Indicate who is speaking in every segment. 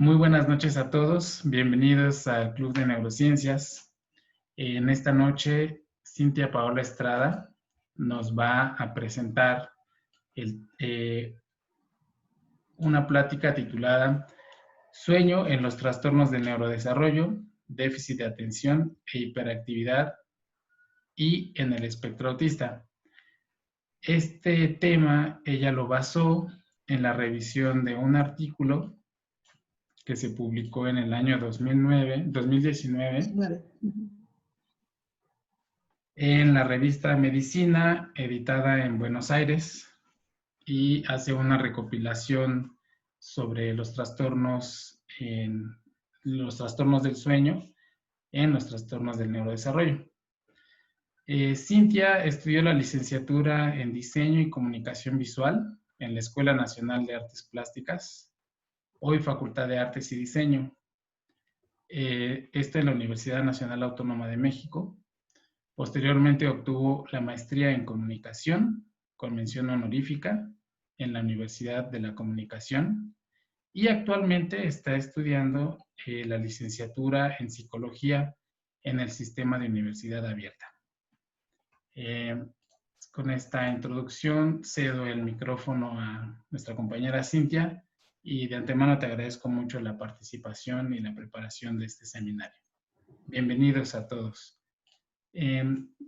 Speaker 1: Muy buenas noches a todos, bienvenidos al Club de Neurociencias. En esta noche, Cintia Paola Estrada nos va a presentar una plática titulada Sueño en los trastornos del neurodesarrollo, déficit de atención e hiperactividad y en el espectro autista. Este tema ella lo basó en la revisión de un artículo que se publicó en el año 2019 en la revista Medicina, editada en Buenos Aires, y hace una recopilación sobre los trastornos del sueño en los trastornos del neurodesarrollo. Cintia estudió la licenciatura en Diseño y Comunicación Visual en la Escuela Nacional de Artes Plásticas, hoy Facultad de Artes y Diseño. Esto en la Universidad Nacional Autónoma de México. Posteriormente obtuvo la maestría en Comunicación, con mención honorífica, en la Universidad de la Comunicación, y actualmente está estudiando la licenciatura en Psicología en el Sistema de Universidad Abierta. Con esta introducción cedo el micrófono a nuestra compañera Cintia, y de antemano te agradezco mucho la participación y la preparación de este seminario. Bienvenidos a todos.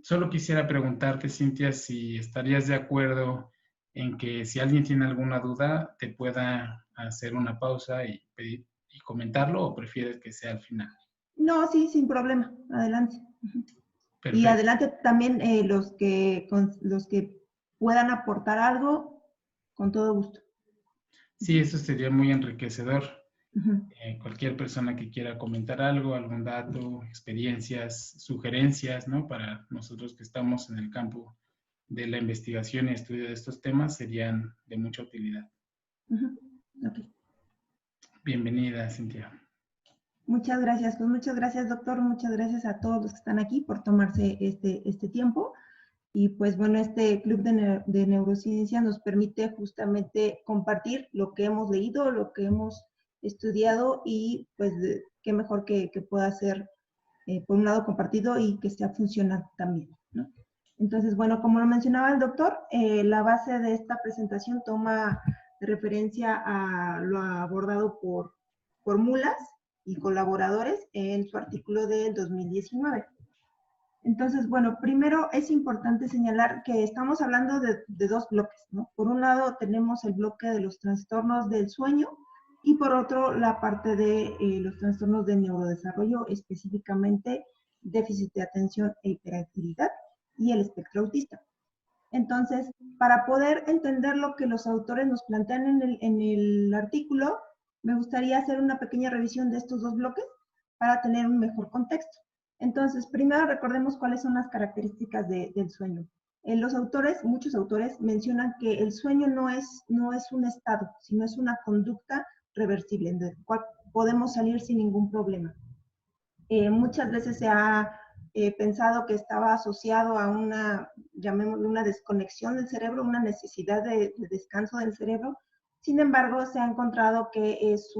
Speaker 1: Solo quisiera preguntarte, Cintia, si estarías de acuerdo en que si alguien tiene alguna duda, te pueda hacer una pausa y comentarlo, o prefieres que sea al final.
Speaker 2: No, sí, sin problema. Adelante.
Speaker 1: Perfecto.
Speaker 2: Y adelante también los que puedan aportar algo, con todo gusto.
Speaker 1: Sí, eso sería muy enriquecedor. Cualquier persona que quiera comentar algo, algún dato, experiencias, sugerencias, ¿no? Para nosotros que estamos en el campo de la investigación y estudio de estos temas, serían de mucha utilidad.
Speaker 2: Okay.
Speaker 1: Bienvenida, Cintia.
Speaker 2: Muchas gracias. Pues muchas gracias, doctor. Muchas gracias a todos los que están aquí por tomarse este tiempo. Y pues bueno, este Club de Neurociencia nos permite justamente compartir lo que hemos leído, lo que hemos estudiado, y pues qué mejor que pueda ser, por un lado, compartido y que sea funcional también, ¿no? Entonces, bueno, como lo mencionaba el doctor, la base de esta presentación toma de referencia a lo abordado por Mulas y colaboradores en su artículo del 2019. Entonces, bueno, primero es importante señalar que estamos hablando de dos bloques, ¿no? Por un lado tenemos el bloque de los trastornos del sueño, y por otro la parte de los trastornos de neurodesarrollo, específicamente déficit de atención e hiperactividad y el espectro autista. Entonces, para poder entender lo que los autores nos plantean en el artículo, me gustaría hacer una pequeña revisión de estos dos bloques para tener un mejor contexto. Entonces, primero recordemos cuáles son las características del sueño. Muchos autores mencionan que el sueño no es un estado, sino es una conducta reversible, del cual podemos salir sin ningún problema. Muchas veces se ha pensado que estaba asociado a una, llamémoslo, una desconexión del cerebro, una necesidad de descanso del cerebro. Sin embargo, se ha encontrado que es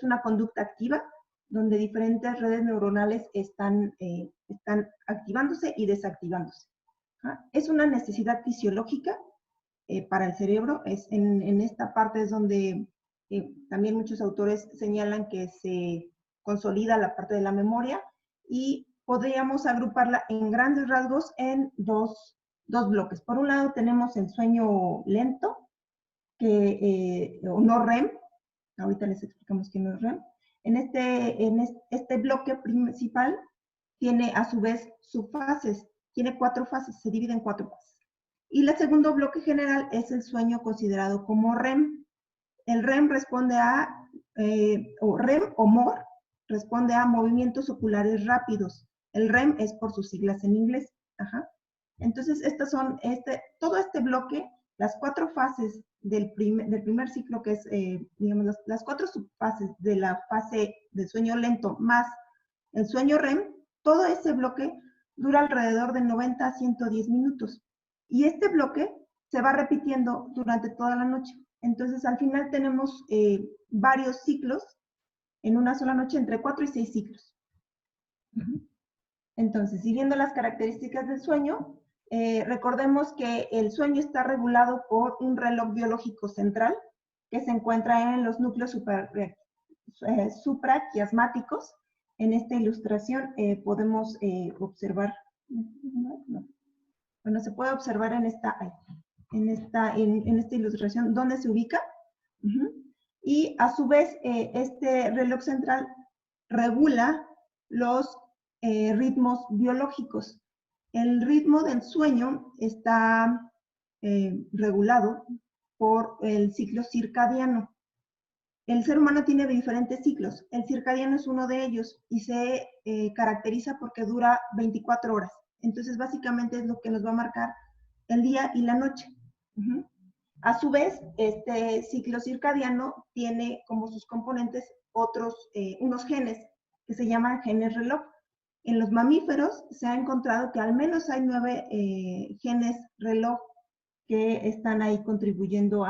Speaker 2: una conducta activa, donde diferentes redes neuronales están activándose y desactivándose. Es una necesidad fisiológica para el cerebro. En esta parte es donde también muchos autores señalan que se consolida la parte de la memoria, y podríamos agruparla en grandes rasgos en dos bloques. Por un lado tenemos el sueño lento, o no REM. Ahorita les explicamos qué no es REM. En este bloque principal tiene a su vez subfases, tiene 4 fases, se divide en 4 fases. Y el segundo bloque general es el sueño considerado como REM. El REM responde o REM o MOR, responde a movimientos oculares rápidos. El REM es por sus siglas en inglés. Entonces, todo este bloque, las 4 fases del primer ciclo, que es, digamos, las 4 subfases de la fase del sueño lento más el sueño REM, todo ese bloque dura alrededor de 90 a 110 minutos. Y este bloque se va repitiendo durante toda la noche. Entonces, al final tenemos varios ciclos en una sola noche, entre 4 y 6 ciclos. Entonces, siguiendo las características del sueño, recordemos que el sueño está regulado por un reloj biológico central que se encuentra en los núcleos supraquiasmáticos. En esta ilustración podemos observar, bueno, se puede observar en esta ilustración dónde se ubica. Y a su vez, este reloj central regula los ritmos biológicos. El ritmo del sueño está regulado por el ciclo circadiano. El ser humano tiene diferentes ciclos. El circadiano es uno de ellos y se caracteriza porque dura 24 horas. Entonces, básicamente es lo que nos va a marcar el día y la noche. A su vez, este ciclo circadiano tiene como sus componentes unos genes que se llaman genes reloj. En los mamíferos se ha encontrado que al menos hay 9 genes reloj que están ahí contribuyendo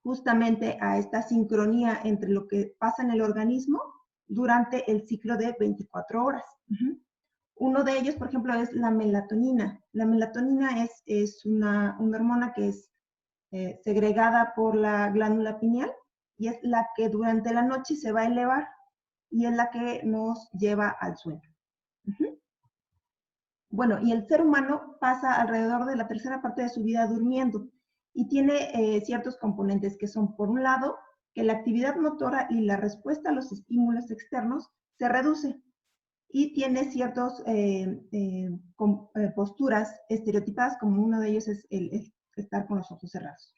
Speaker 2: justamente a esta sincronía entre lo que pasa en el organismo durante el ciclo de 24 horas. Uno de ellos, por ejemplo, es la melatonina. La melatonina es una hormona que es segregada por la glándula pineal y es la que durante la noche se va a elevar y es la que nos lleva al sueño. Bueno, y el ser humano pasa alrededor de la tercera parte de su vida durmiendo y tiene ciertos componentes que son, por un lado, que la actividad motora y la respuesta a los estímulos externos se reduce y tiene ciertas posturas estereotipadas, como uno de ellos es el estar con los ojos cerrados.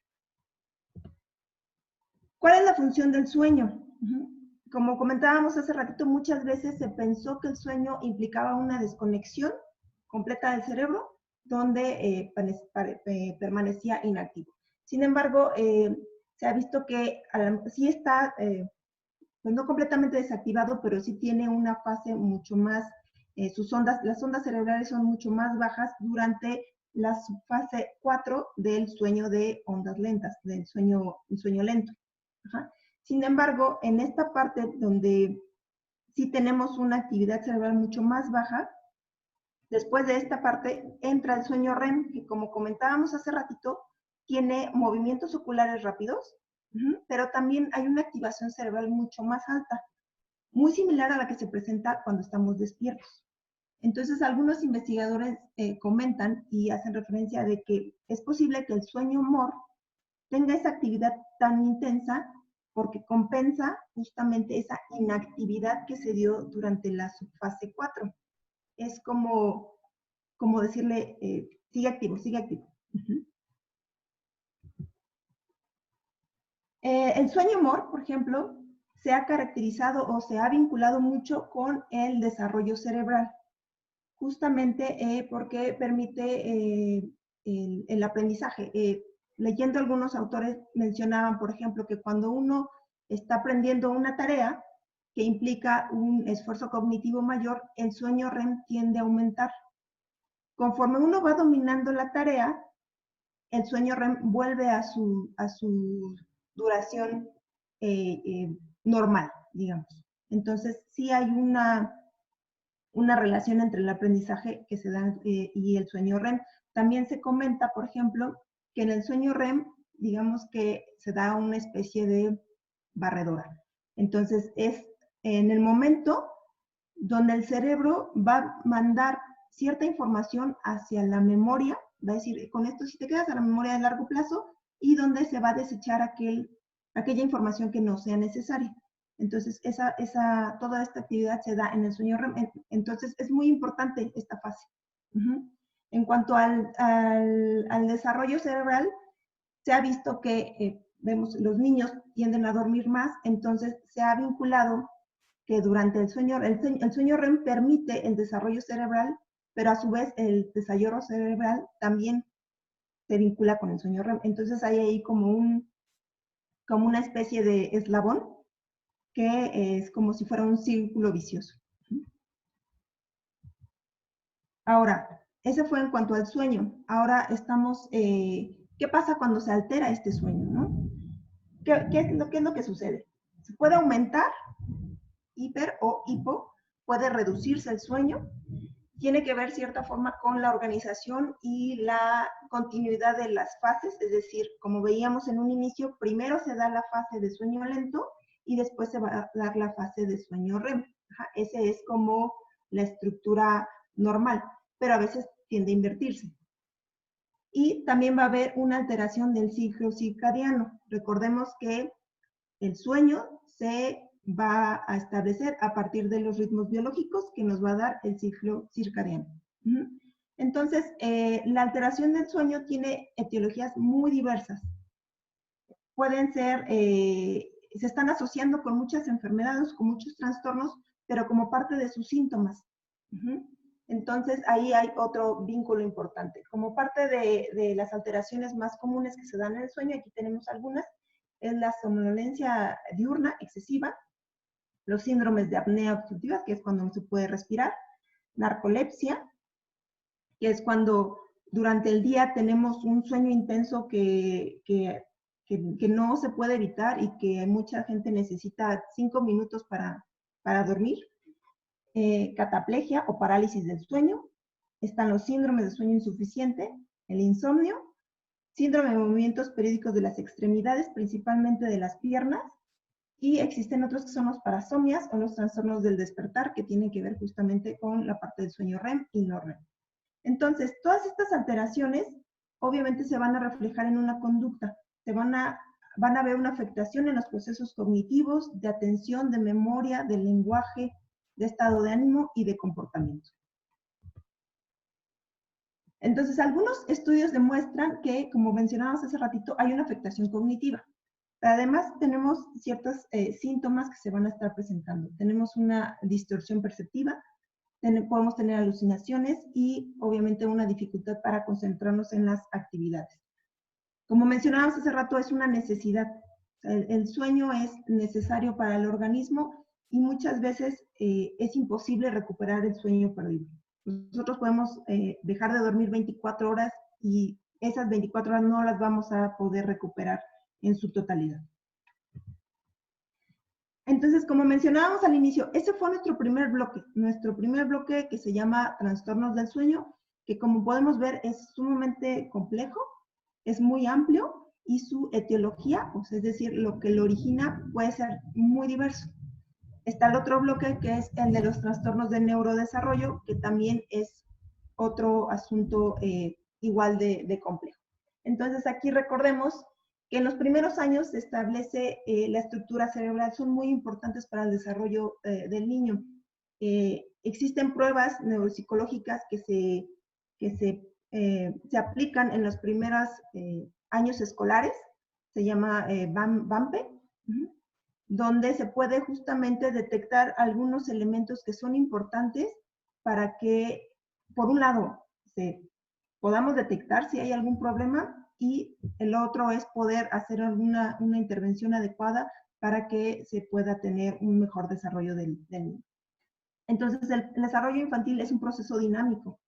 Speaker 2: ¿Cuál es la función del sueño? Como comentábamos hace ratito, muchas veces se pensó que el sueño implicaba una desconexión completa del cerebro, donde permanecía inactivo. Sin embargo, se ha visto que sí está, pues no completamente desactivado, pero sí tiene una fase mucho más, las ondas cerebrales son mucho más bajas durante la fase 4 del sueño de ondas lentas, del sueño lento. Sin embargo, en esta parte donde sí tenemos una actividad cerebral mucho más baja, después de esta parte entra el sueño REM, que como comentábamos hace ratito, tiene movimientos oculares rápidos, pero también hay una activación cerebral mucho más alta, muy similar a la que se presenta cuando estamos despiertos. Entonces, algunos investigadores comentan y hacen referencia de que es posible que el sueño MOR tenga esa actividad tan intensa porque compensa justamente esa inactividad que se dio durante la subfase 4. Es como decirle, sigue activo, sigue activo. El sueño MOR, por ejemplo, se ha caracterizado o se ha vinculado mucho con el desarrollo cerebral, justamente porque permite el aprendizaje. Leyendo algunos autores mencionaban, por ejemplo, que cuando uno está aprendiendo una tarea que implica un esfuerzo cognitivo mayor, el sueño REM tiende a aumentar. Conforme uno va dominando la tarea, el sueño REM vuelve a su duración normal, digamos. Entonces, sí hay una relación entre el aprendizaje que se da y el sueño REM. También se comenta, por ejemplo, que en el sueño REM, digamos que se da una especie de barredora. Entonces, es en el momento donde el cerebro va a mandar cierta información hacia la memoria, va a decir, con esto si te quedas a la memoria de largo plazo, y donde se va a desechar aquella información que no sea necesaria. Entonces, toda esta actividad se da en el sueño REM. Entonces, es muy importante esta fase. En cuanto al desarrollo cerebral, se ha visto que los niños tienden a dormir más, entonces se ha vinculado que durante el sueño REM permite el desarrollo cerebral, pero a su vez el desarrollo cerebral también se vincula con el sueño REM. Entonces hay ahí como una especie de eslabón que es como si fuera un círculo vicioso. Ahora, ese fue en cuanto al sueño. Ahora estamos, ¿qué pasa cuando se altera este sueño, no? ¿Qué es lo que sucede? Se puede aumentar, hiper o hipo, puede reducirse el sueño, tiene que ver cierta forma con la organización y la continuidad de las fases, es decir, como veíamos en un inicio, primero se da la fase de sueño lento y después se va a dar la fase de sueño REM. Ese es como la estructura normal, pero a veces tiende a invertirse. Y también va a haber una alteración del ciclo circadiano. Recordemos que el sueño se va a establecer a partir de los ritmos biológicos que nos va a dar el ciclo circadiano. Entonces, la alteración del sueño tiene etiologías muy diversas. Pueden ser, se están asociando con muchas enfermedades, con muchos trastornos, pero como parte de sus síntomas. Entonces, ahí hay otro vínculo importante. Como parte de las alteraciones más comunes que se dan en el sueño, aquí tenemos algunas, es la somnolencia diurna excesiva, los síndromes de apnea obstructiva, que es cuando no se puede respirar, narcolepsia, que es cuando durante el día tenemos un sueño intenso que no se puede evitar y que mucha gente necesita 5 minutos para dormir, cataplegia o parálisis del sueño, están los síndromes de sueño insuficiente, el insomnio, síndrome de movimientos periódicos de las extremidades, principalmente de las piernas, y existen otros que son los parasomnias o los trastornos del despertar, que tienen que ver justamente con la parte del sueño REM y no REM. Entonces, todas estas alteraciones obviamente se van a reflejar en una conducta, van a ver una afectación en los procesos cognitivos, de atención, de memoria, de lenguaje, de estado de ánimo y de comportamiento. Entonces, algunos estudios demuestran que, como mencionábamos hace ratito, hay una afectación cognitiva. Además, tenemos ciertos síntomas que se van a estar presentando. Tenemos una distorsión perceptiva, podemos tener alucinaciones y, obviamente, una dificultad para concentrarnos en las actividades. Como mencionábamos hace rato, es una necesidad. El sueño es necesario para el organismo y muchas veces es imposible recuperar el sueño perdido. Nosotros podemos dejar de dormir 24 horas y esas 24 horas no las vamos a poder recuperar en su totalidad. Entonces, como mencionábamos al inicio, ese fue nuestro primer bloque que se llama trastornos del sueño, que como podemos ver es sumamente complejo, es muy amplio y su etiología, o sea, es decir, lo que lo origina puede ser muy diverso. Está el otro bloque que es el de los trastornos de neurodesarrollo, que también es otro asunto igual de complejo. Entonces aquí recordemos que en los primeros años se establece la estructura cerebral, son muy importantes para el desarrollo del niño. Existen pruebas neuropsicológicas que se aplican en los primeros años escolares, se llama BAMPE, donde se puede justamente detectar algunos elementos que son importantes para que, por un lado, podamos detectar si hay algún problema y el otro es poder hacer una intervención adecuada para que se pueda tener un mejor desarrollo del niño. Entonces, el desarrollo infantil es un proceso dinámico.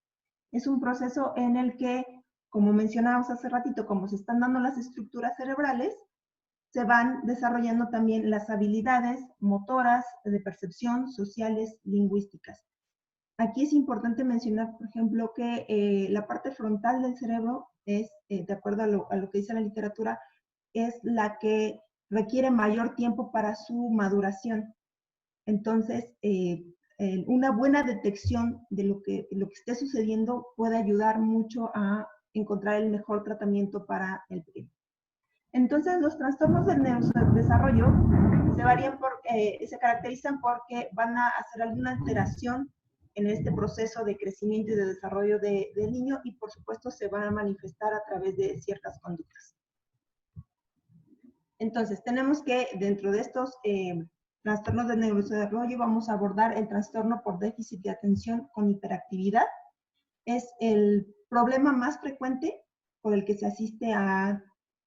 Speaker 2: Es un proceso en el que, como mencionábamos hace ratito, como se están dando las estructuras cerebrales, se van desarrollando también las habilidades motoras, de percepción, sociales, lingüísticas. Aquí es importante mencionar, por ejemplo, que la parte frontal del cerebro es, de acuerdo a lo que dice la literatura, es la que requiere mayor tiempo para su maduración. Entonces, una buena detección de lo que esté sucediendo puede ayudar mucho a encontrar el mejor tratamiento para el pequeño. Entonces, los trastornos del neurodesarrollo se caracterizan porque van a hacer alguna alteración en este proceso de crecimiento y de desarrollo del niño y, por supuesto, se van a manifestar a través de ciertas conductas. Entonces, tenemos que, dentro de estos trastornos del neurodesarrollo, vamos a abordar el trastorno por déficit de atención con hiperactividad. Es el problema más frecuente por el que se asiste a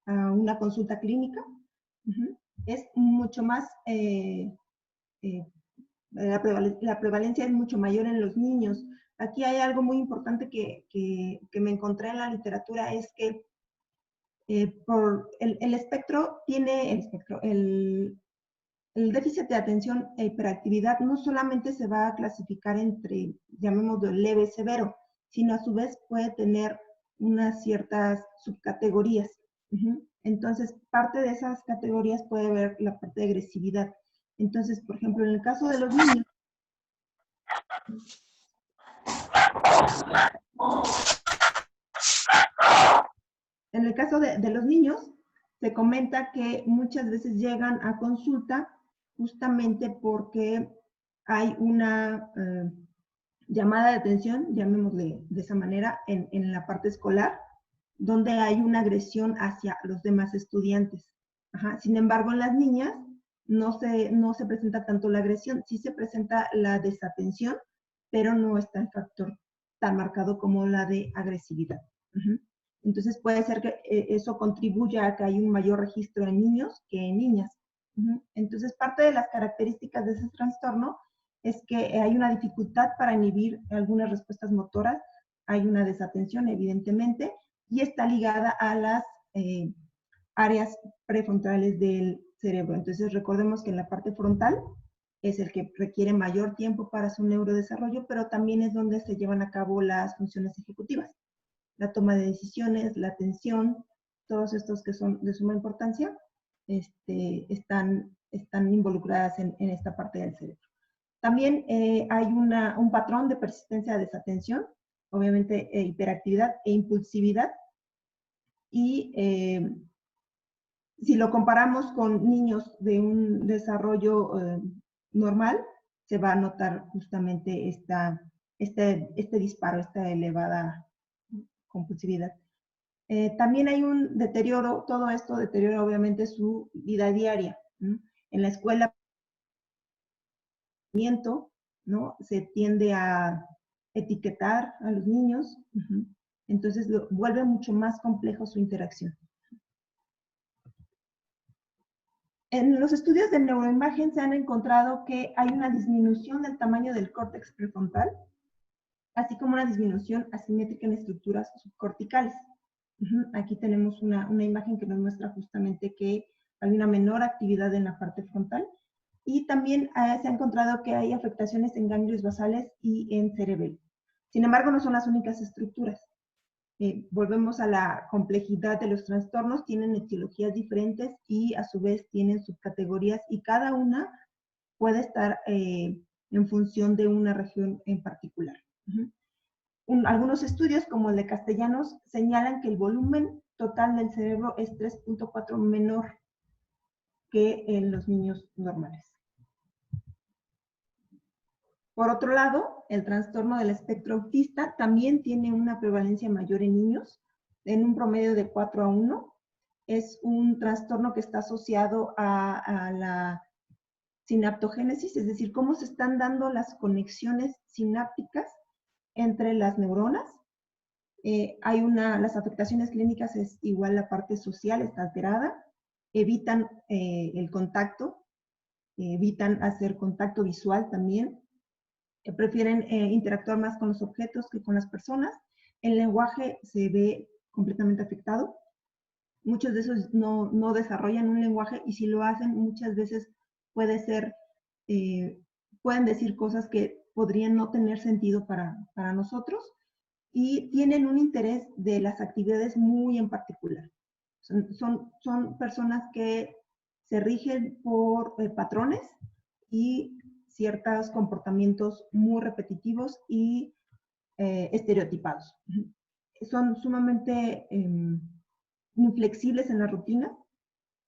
Speaker 2: una consulta clínica. Es mucho más, la prevalencia es mucho mayor en los niños. Aquí hay algo muy importante que me encontré en la literatura, es que Por el espectro tiene, el déficit de atención e hiperactividad no solamente se va a clasificar entre, llamémoslo, leve, severo, sino a su vez puede tener unas ciertas subcategorías. Entonces, parte de esas categorías puede haber la parte de agresividad. Entonces, por ejemplo, en el caso de los niños, se comenta que muchas veces llegan a consulta justamente porque hay una llamada de atención, llamémosle de esa manera, en la parte escolar, donde hay una agresión hacia los demás estudiantes. Sin embargo, en las niñas no se presenta tanto la agresión, sí se presenta la desatención, pero no está el factor tan marcado como la de agresividad. Entonces puede ser que eso contribuya a que hay un mayor registro en niños que en niñas. Entonces, parte de las características de ese trastorno es que hay una dificultad para inhibir algunas respuestas motoras, hay una desatención, evidentemente, y está ligada a las áreas prefrontales del cerebro. Entonces, recordemos que en la parte frontal es el que requiere mayor tiempo para su neurodesarrollo, pero también es donde se llevan a cabo las funciones ejecutivas. La toma de decisiones, la atención, todos estos que son de suma importancia, están involucradas en esta parte del cerebro. También hay un patrón de persistencia de desatención, obviamente hiperactividad e impulsividad. Y si lo comparamos con niños de un desarrollo normal, se va a notar justamente este disparo, esta elevada compulsividad. También hay un deterioro, todo esto deteriora obviamente su vida diaria. En la escuela, ¿no? Se tiende a etiquetar a los niños, entonces vuelve mucho más complejo su interacción. En los estudios de neuroimagen se han encontrado que hay una disminución del tamaño del córtex prefrontal, así como una disminución asimétrica en estructuras subcorticales. Aquí tenemos una imagen que nos muestra justamente que hay una menor actividad en la parte frontal, y también se ha encontrado que hay afectaciones en ganglios basales y en cerebelo. Sin embargo, no son las únicas estructuras. Volvemos a la complejidad de los trastornos, tienen etiologías diferentes y a su vez tienen subcategorías, y cada una puede estar en función de una región en particular. Algunos estudios, como el de Castellanos, señalan que el volumen total del cerebro es 3.4 menor que en los niños normales. Por otro lado, el trastorno del espectro autista también tiene una prevalencia mayor en niños, en un promedio de 4:1. Es un trastorno que está asociado a la sinaptogénesis, es decir, cómo se están dando las conexiones sinápticas entre las neuronas. Las afectaciones clínicas es igual, la parte social está alterada, evitan el contacto, evitan hacer contacto visual también, prefieren interactuar más con los objetos que con las personas. El lenguaje se ve completamente afectado. Muchos de esos no desarrollan un lenguaje, y si lo hacen, muchas veces pueden decir cosas que podrían no tener sentido para nosotros, y tienen un interés de las actividades muy en particular. Son personas que se rigen por patrones y ciertos comportamientos muy repetitivos y estereotipados. Son sumamente inflexibles en la rutina,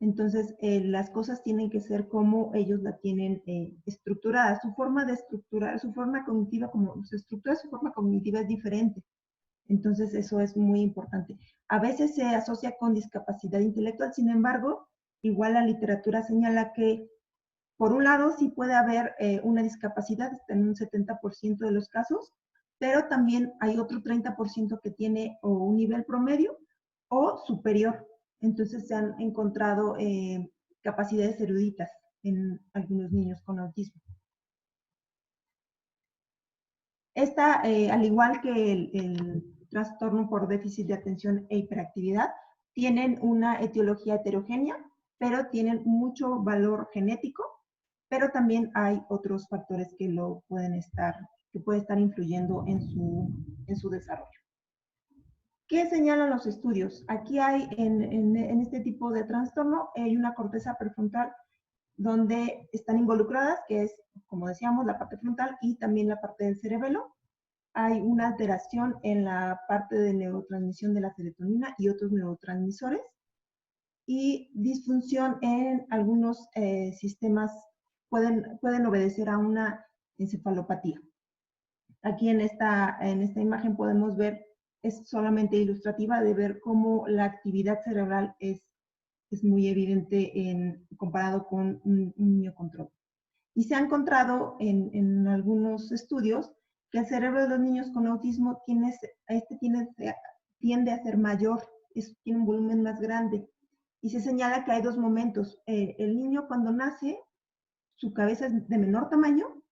Speaker 2: entonces las cosas tienen que ser como ellos la tienen estructurada. Su forma de estructurar, su forma cognitiva, como se estructura su forma cognitiva es diferente. Entonces eso es muy importante. A veces se asocia con discapacidad intelectual, sin embargo, igual la literatura señala que por un lado, sí puede haber una discapacidad en un 70% de los casos, pero también hay otro 30% que tiene o un nivel promedio o superior. Entonces se han encontrado capacidades eruditas en algunos niños con autismo. Al igual que el trastorno por déficit de atención e hiperactividad, tienen una etiología heterogénea, pero tienen mucho valor genético, pero también hay otros factores que pueden estar influyendo en su desarrollo. ¿Qué señalan los estudios? Aquí hay, en este tipo de trastorno, hay una corteza prefrontal donde están involucradas, que es, como decíamos, la parte frontal y también la parte del cerebelo. Hay una alteración en la parte de neurotransmisión de la serotonina y otros neurotransmisores, y disfunción en algunos sistemas pueden obedecer a una encefalopatía. Aquí en esta imagen podemos ver, es solamente ilustrativa, de ver cómo la actividad cerebral es muy evidente comparado con un niño control. Y se ha encontrado en algunos estudios que el cerebro de los niños con autismo tiende a ser mayor, tiene un volumen más grande. Y se señala que hay dos momentos. El niño cuando nace, su cabeza es de menor tamaño,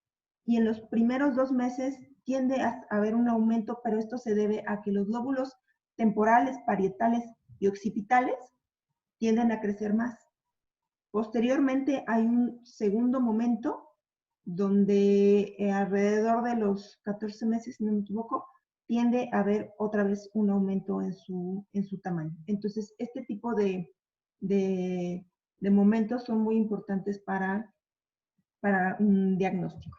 Speaker 2: y en los primeros 2 meses tiende a haber un aumento, pero esto se debe a que los lóbulos temporales, parietales y occipitales tienden a crecer más. Posteriormente hay un segundo momento donde alrededor de los 14 meses, si no me equivoco, tiende a haber otra vez un aumento en su tamaño. Entonces, este tipo de momentos son muy importantes para un diagnóstico.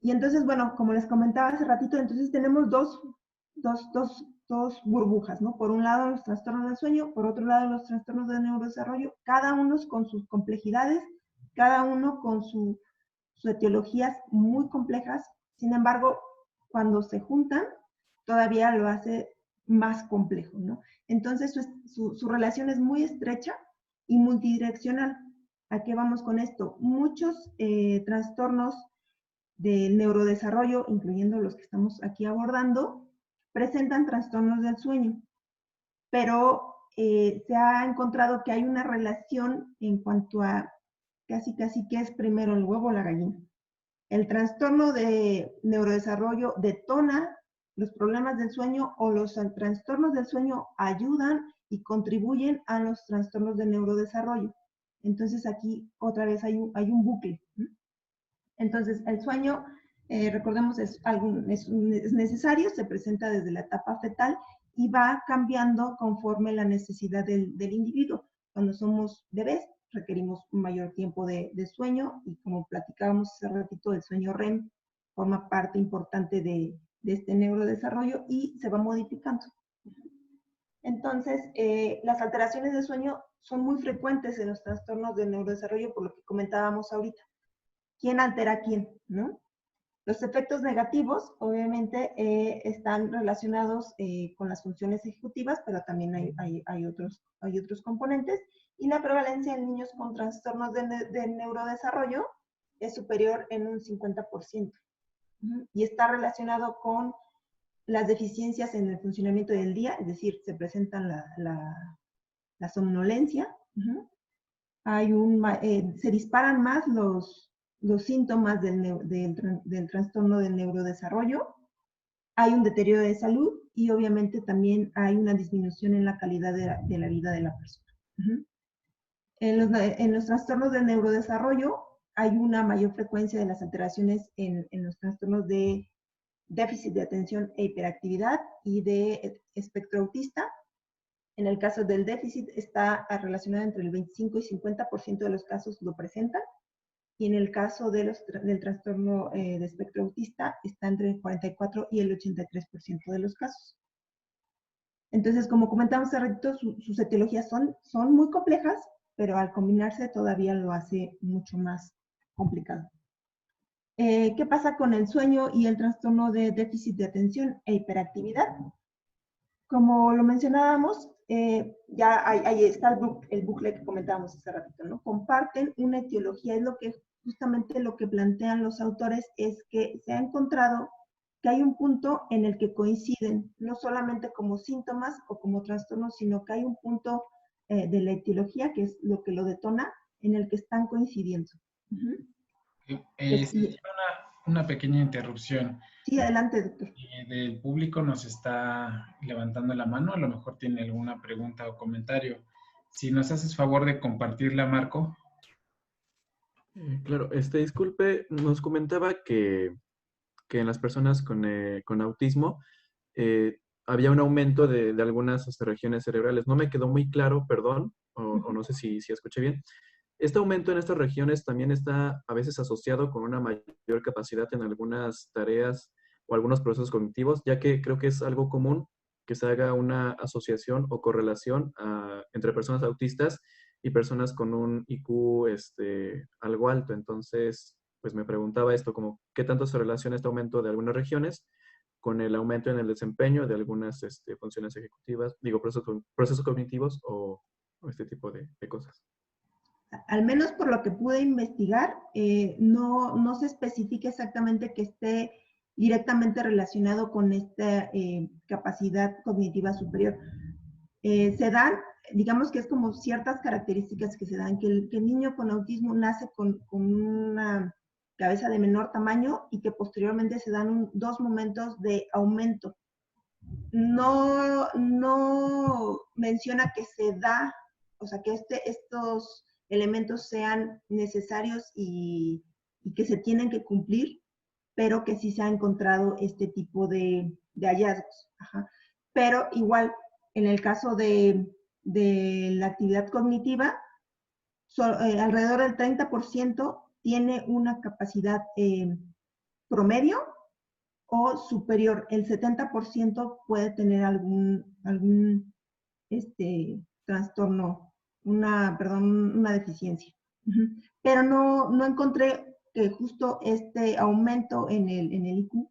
Speaker 2: Y entonces, bueno, como les comentaba hace ratito, entonces tenemos dos burbujas, ¿no? Por un lado los trastornos del sueño, por otro lado los trastornos del neurodesarrollo, cada uno con sus complejidades, cada uno con sus etiologías muy complejas. Sin embargo, cuando se juntan, todavía lo hace más complejo, ¿no? Entonces, su relación es muy estrecha y multidireccional. ¿A qué vamos con esto? Muchos trastornos del neurodesarrollo, incluyendo los que estamos aquí abordando, presentan trastornos del sueño, pero se ha encontrado que hay una relación en cuanto a casi qué es primero, el huevo o la gallina. El trastorno de neurodesarrollo detona los problemas del sueño, o los trastornos del sueño ayudan y contribuyen a los trastornos de neurodesarrollo. Entonces aquí otra vez hay un bucle. Entonces el sueño, recordemos, es necesario, se presenta desde la etapa fetal y va cambiando conforme la necesidad del individuo. Cuando somos bebés requerimos un mayor tiempo de sueño, y como platicábamos hace ratito, el sueño REM forma parte importante de este neurodesarrollo y se va modificando. Entonces, las alteraciones de sueño son muy frecuentes en los trastornos del neurodesarrollo, por lo que comentábamos ahorita. ¿Quién altera a quién? ¿No? Los efectos negativos, obviamente, están relacionados con las funciones ejecutivas, pero también hay otros componentes. Y la prevalencia en niños con trastornos de neurodesarrollo es superior en un 50%. Y está relacionado con las deficiencias en el funcionamiento del día, es decir, se presentan la somnolencia. Se disparan más los síntomas del trastorno del neurodesarrollo, hay un deterioro de salud y obviamente también hay una disminución en la calidad de la vida de la persona. En los trastornos del neurodesarrollo hay una mayor frecuencia de las alteraciones en los trastornos de déficit de atención e hiperactividad y de espectro autista. En el caso del déficit está relacionado entre el 25 y 50% de los casos lo presentan, y en el caso del trastorno de espectro autista está entre el 44 y el 83% de los casos. Entonces, como comentamos hace ratito, sus etiologías son muy complejas, pero al combinarse todavía lo hace mucho más complicado. ¿Qué pasa con el sueño y el trastorno de déficit de atención e hiperactividad? Como lo mencionábamos, ya ahí está el bucle que comentábamos hace ratito, ¿no? Comparten una etiología, justamente lo que plantean los autores es que se ha encontrado que hay un punto en el que coinciden, no solamente como síntomas o como trastornos, sino que hay un punto de la etiología, que es lo que lo detona, en el que están coincidiendo.
Speaker 1: Sería una pequeña interrupción.
Speaker 2: Sí, adelante, doctor.
Speaker 1: Del público nos está levantando la mano, a lo mejor tiene alguna pregunta o comentario. Si nos haces favor de compartirla, Marco.
Speaker 3: Claro, disculpe, nos comentaba que en las personas con autismo había un aumento de algunas regiones cerebrales. No me quedó muy claro, perdón, o no sé si escuché bien. Este aumento en estas regiones también está a veces asociado con una mayor capacidad en algunas tareas o algunos procesos cognitivos, ya que creo que es algo común que se haga una asociación o correlación entre personas autistas y personas con un IQ algo alto. Entonces, pues me preguntaba esto, como qué tanto se relaciona este aumento de algunas regiones con el aumento en el desempeño de algunas funciones ejecutivas, digo, procesos cognitivos o este tipo de cosas.
Speaker 2: Al menos por lo que pude investigar, no se especifica exactamente que esté directamente relacionado con esta capacidad cognitiva superior. Se dan, digamos que es como ciertas características que se dan, que el niño con autismo nace con una cabeza de menor tamaño y que posteriormente se dan dos momentos de aumento. No menciona que se da, o sea, que estos elementos sean necesarios y que se tienen que cumplir, pero que sí se ha encontrado este tipo de hallazgos. Ajá. Pero igual, en el caso de la actividad cognitiva, alrededor del 30% tiene una capacidad promedio o superior. El 70% puede tener algún trastorno, una deficiencia. Pero no encontré que justo este aumento en el IQ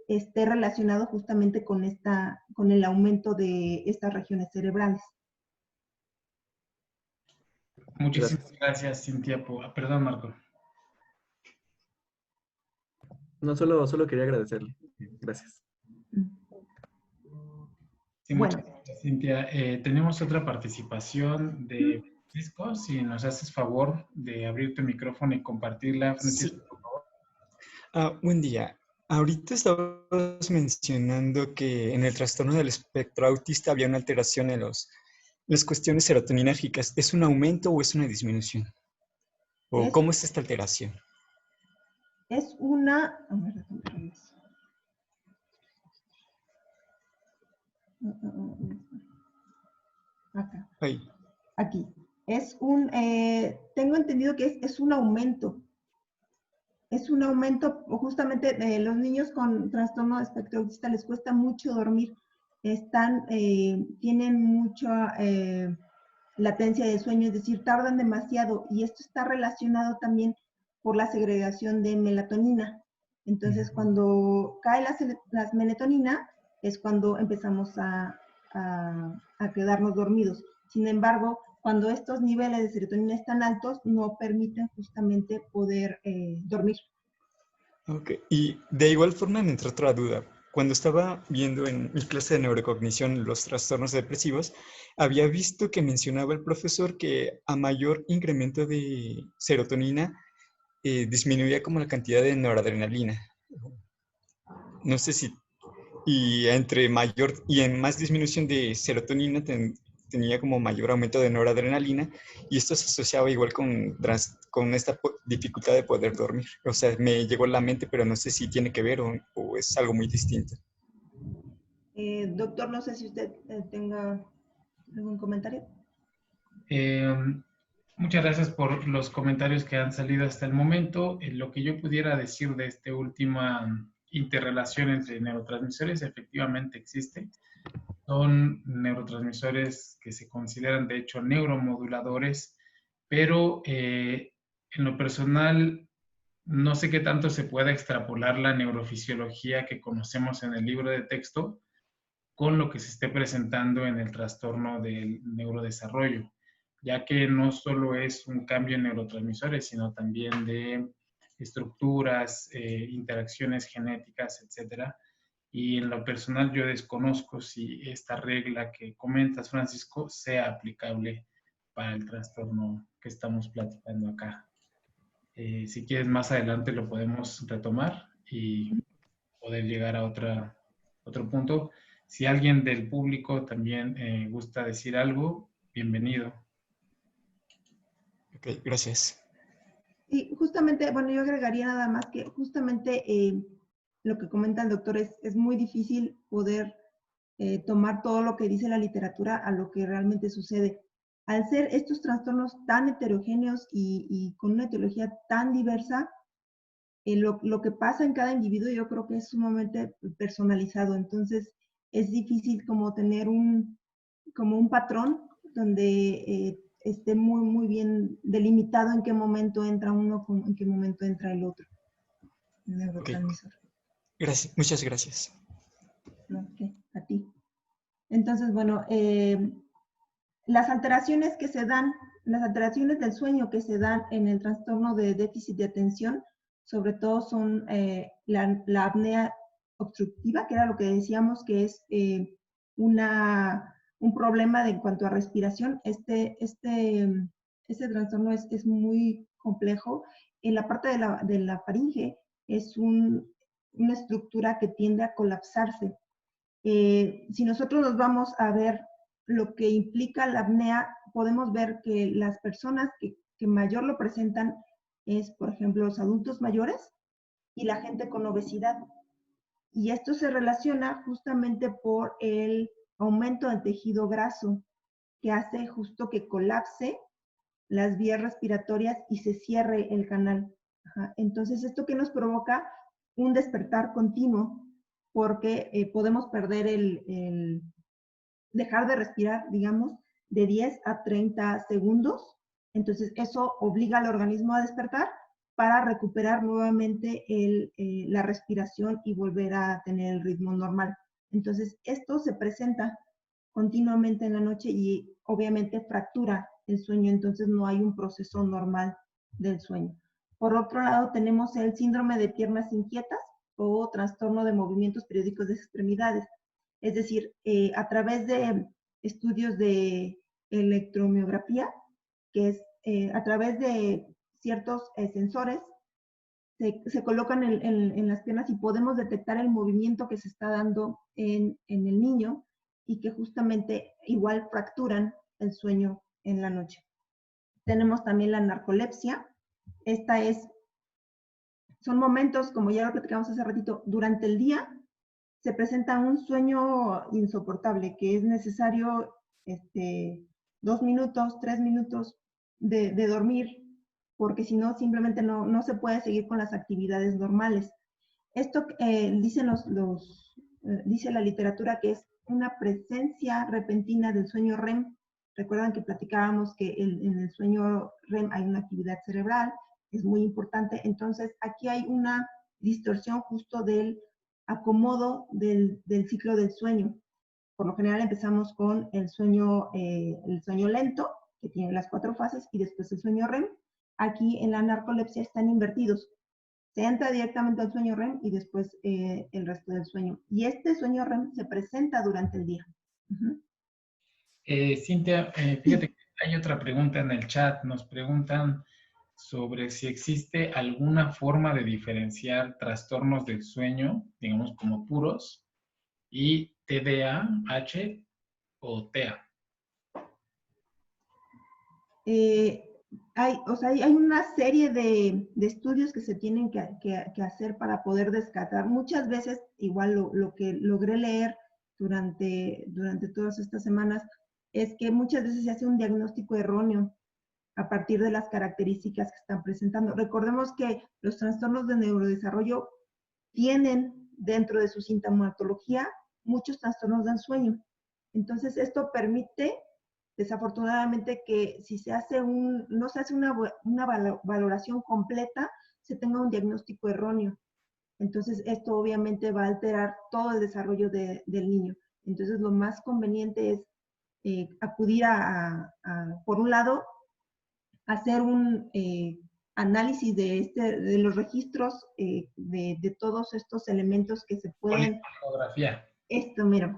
Speaker 2: esté relacionado justamente con el aumento de estas regiones cerebrales.
Speaker 1: Muchísimas gracias, Cintia. Perdón, Marco.
Speaker 3: No, solo quería agradecerle. Gracias.
Speaker 1: Sí, muchas gracias, Cintia. Tenemos otra participación de Francisco. Si nos haces favor de abrir tu micrófono y compartirla, Francisco,
Speaker 4: Sí.
Speaker 1: por favor.
Speaker 4: Buen día. Ahorita estabas mencionando que en el trastorno del espectro autista había una alteración en las cuestiones serotoninérgicas. ¿Es un aumento o es una disminución? ¿O cómo es esta alteración?
Speaker 2: Es una... Acá.
Speaker 4: Ahí.
Speaker 2: Aquí. Tengo entendido que es un aumento. Es un aumento, justamente los niños con trastorno de espectro autista les cuesta mucho dormir. Tienen mucha latencia de sueño, es decir, tardan demasiado. Y esto está relacionado también por la segregación de melatonina. Entonces, cuando cae la melatonina, es cuando empezamos a quedarnos dormidos. Sin embargo, cuando estos niveles de serotonina están altos, no permiten justamente poder dormir.
Speaker 4: Ok, y de igual forma me entró otra duda. Cuando estaba viendo en mi clase de neurocognición los trastornos depresivos, había visto que mencionaba el profesor que a mayor incremento de serotonina, disminuía como la cantidad de noradrenalina. No sé si... Y en más disminución de serotonina tenía como mayor aumento de noradrenalina, y esto se asociaba igual con esta dificultad de poder dormir. O sea, me llegó a la mente, pero no sé si tiene que ver o es algo muy distinto.
Speaker 2: Doctor, no sé si usted tenga algún comentario.
Speaker 1: Muchas gracias por los comentarios que han salido hasta el momento. Lo que yo pudiera decir de esta última interrelación entre neurotransmisores efectivamente existe. Son neurotransmisores que se consideran de hecho neuromoduladores, pero en lo personal no sé qué tanto se pueda extrapolar la neurofisiología que conocemos en el libro de texto con lo que se esté presentando en el trastorno del neurodesarrollo, ya que no solo es un cambio en neurotransmisores, sino también de estructuras, interacciones genéticas, etcétera. Y en lo personal yo desconozco si esta regla que comentas, Francisco, sea aplicable para el trastorno que estamos platicando acá. Si quieres más adelante lo podemos retomar y poder llegar a otro punto. Si alguien del público también gusta decir algo, bienvenido.
Speaker 4: Ok, gracias.
Speaker 2: Y justamente, bueno, yo agregaría nada más que justamente lo que comenta el doctor es muy difícil poder tomar todo lo que dice la literatura a lo que realmente sucede. Al ser estos trastornos tan heterogéneos y con una etiología tan diversa, lo que pasa en cada individuo yo creo que es sumamente personalizado. Entonces, es difícil como tener como un patrón donde esté muy bien delimitado en qué momento entra uno, en qué momento entra el otro. El
Speaker 4: Ok,
Speaker 2: neurotransmisor.
Speaker 4: gracias, muchas gracias.
Speaker 2: Ok, a ti. Entonces, bueno, las alteraciones que se dan, las alteraciones del sueño que se dan en el trastorno de déficit de atención, sobre todo son la apnea obstructiva, que era lo que decíamos que es un problema en cuanto a respiración. Este trastorno es muy complejo. En la parte de la faringe es una estructura que tiende a colapsarse. Si nosotros nos vamos a ver lo que implica la apnea, podemos ver que las personas que mayor lo presentan es, por ejemplo, los adultos mayores y la gente con obesidad. Y esto se relaciona justamente por el aumento del tejido graso, que hace justo que colapse las vías respiratorias y se cierre el canal. Ajá. Entonces, ¿esto qué nos provoca? Un despertar continuo, porque podemos perder dejar de respirar, digamos, de 10 a 30 segundos. Entonces, eso obliga al organismo a despertar para recuperar nuevamente la respiración y volver a tener el ritmo normal. Entonces, esto se presenta continuamente en la noche y obviamente fractura el sueño, entonces no hay un proceso normal del sueño. Por otro lado, tenemos el síndrome de piernas inquietas o trastorno de movimientos periódicos de extremidades. Es decir, a través de estudios de electromiografía, que es a través de ciertos sensores, se colocan en las piernas y podemos detectar el movimiento que se está dando en el niño y que justamente igual fracturan el sueño en la noche. Tenemos también la narcolepsia. Esta son momentos, como ya lo platicamos hace ratito, durante el día se presenta un sueño insoportable, que es necesario 2 minutos, 3 minutos de dormir, porque si no, simplemente no se puede seguir con las actividades normales. Esto dice la literatura que es una presencia repentina del sueño REM. Recuerdan que platicábamos que en el sueño REM hay una actividad cerebral, es muy importante. Entonces, aquí hay una distorsión justo del acomodo del ciclo del sueño. Por lo general empezamos con el sueño lento, que tiene las 4 fases, y después el sueño REM. Aquí en la narcolepsia están invertidos. Se entra directamente al sueño REM y después el resto del sueño. Y este sueño REM se presenta durante el día.
Speaker 1: Cintia, fíjate que hay otra pregunta en el chat. Nos preguntan sobre si existe alguna forma de diferenciar trastornos del sueño, digamos como puros, y TDAH o TEA.
Speaker 2: Hay una serie de estudios que se tienen que hacer para poder descartar. Muchas veces, igual lo que logré leer durante todas estas semanas, es que muchas veces se hace un diagnóstico erróneo a partir de las características que están presentando. Recordemos que los trastornos de neurodesarrollo tienen dentro de su sintomatología muchos trastornos del sueño. Entonces, esto permite, desafortunadamente, que si no se hace una valoración completa, se tenga un diagnóstico erróneo. Entonces, esto obviamente va a alterar todo el desarrollo del niño. Entonces, lo más conveniente es acudir por un lado, hacer un análisis de los registros de todos estos elementos que se pueden...
Speaker 1: Poligrafía.
Speaker 2: Esto, mira,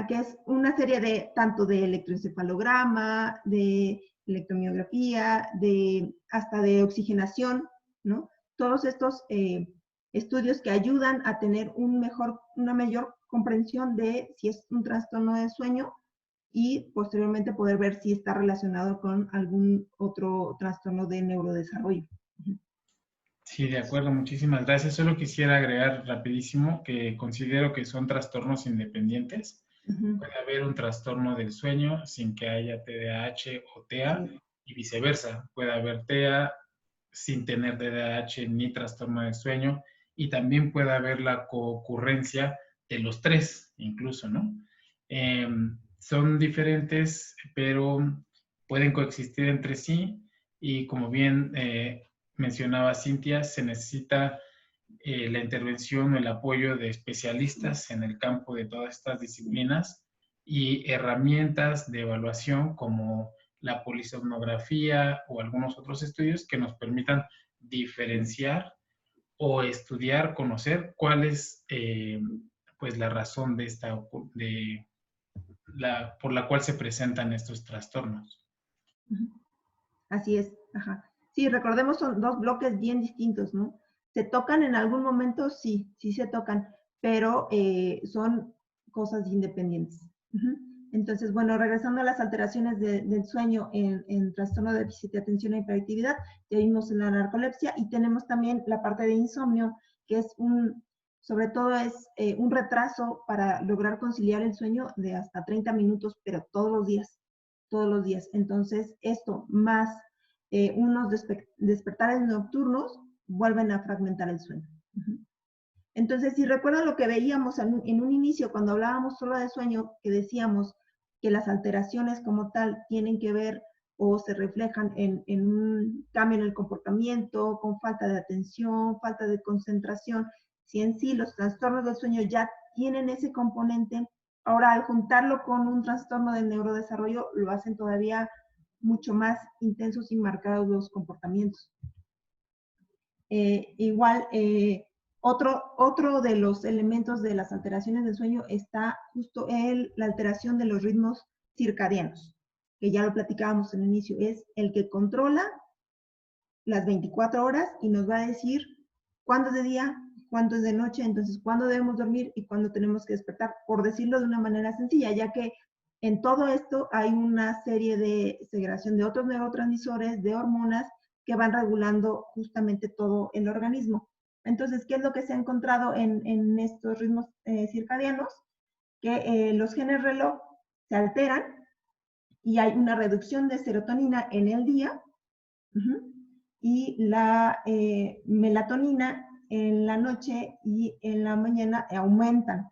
Speaker 2: que es una serie tanto de electroencefalograma, de electromiografía, hasta de oxigenación, ¿no? Todos estos estudios que ayudan a tener una mayor comprensión de si es un trastorno de sueño y posteriormente poder ver si está relacionado con algún otro trastorno de neurodesarrollo.
Speaker 1: Sí, de acuerdo, muchísimas gracias. Solo quisiera agregar rapidísimo que considero que son trastornos independientes. Puede haber un trastorno del sueño sin que haya TDAH o TEA y viceversa. Puede haber TEA sin tener TDAH ni trastorno del sueño y también puede haber la concurrencia de los tres, incluso, ¿no? Son diferentes, pero pueden coexistir entre sí y como bien mencionaba Cintia, se necesita la intervención o el apoyo de especialistas en el campo de todas estas disciplinas y herramientas de evaluación como la polisomnografía o algunos otros estudios que nos permitan diferenciar o estudiar, conocer cuál es pues la razón de por la cual se presentan estos trastornos.
Speaker 2: Así es, ajá. Sí, recordemos, son dos bloques bien distintos, ¿no? ¿Se tocan en algún momento? Sí, sí se tocan, pero son cosas independientes. Entonces, bueno, regresando a las alteraciones del sueño en trastorno de déficit de atención e hiperactividad, ya vimos la narcolepsia y tenemos también la parte de insomnio, que es sobre todo es un retraso para lograr conciliar el sueño de hasta 30 minutos, pero todos los días. Entonces, esto más unos despertares nocturnos vuelven a fragmentar el sueño. Entonces, si recuerdan lo que veíamos en un inicio, cuando hablábamos solo de sueño, que decíamos que las alteraciones como tal tienen que ver o se reflejan en un cambio en el comportamiento, con falta de atención, falta de concentración, si en sí los trastornos del sueño ya tienen ese componente, ahora al juntarlo con un trastorno del neurodesarrollo, lo hacen todavía mucho más intensos y marcados los comportamientos. Igual, otro de los elementos de las alteraciones del sueño está justo la alteración de los ritmos circadianos, que ya lo platicábamos en el inicio, es el que controla las 24 horas y nos va a decir cuándo es de día, cuándo es de noche, entonces cuándo debemos dormir y cuándo tenemos que despertar, por decirlo de una manera sencilla, ya que en todo esto hay una serie de segregación de otros neurotransmisores, de hormonas, que van regulando justamente todo el organismo. Entonces, ¿qué es lo que se ha encontrado en estos ritmos circadianos? Que los genes reloj se alteran y hay una reducción de serotonina en el día y la melatonina en la noche y en la mañana aumentan.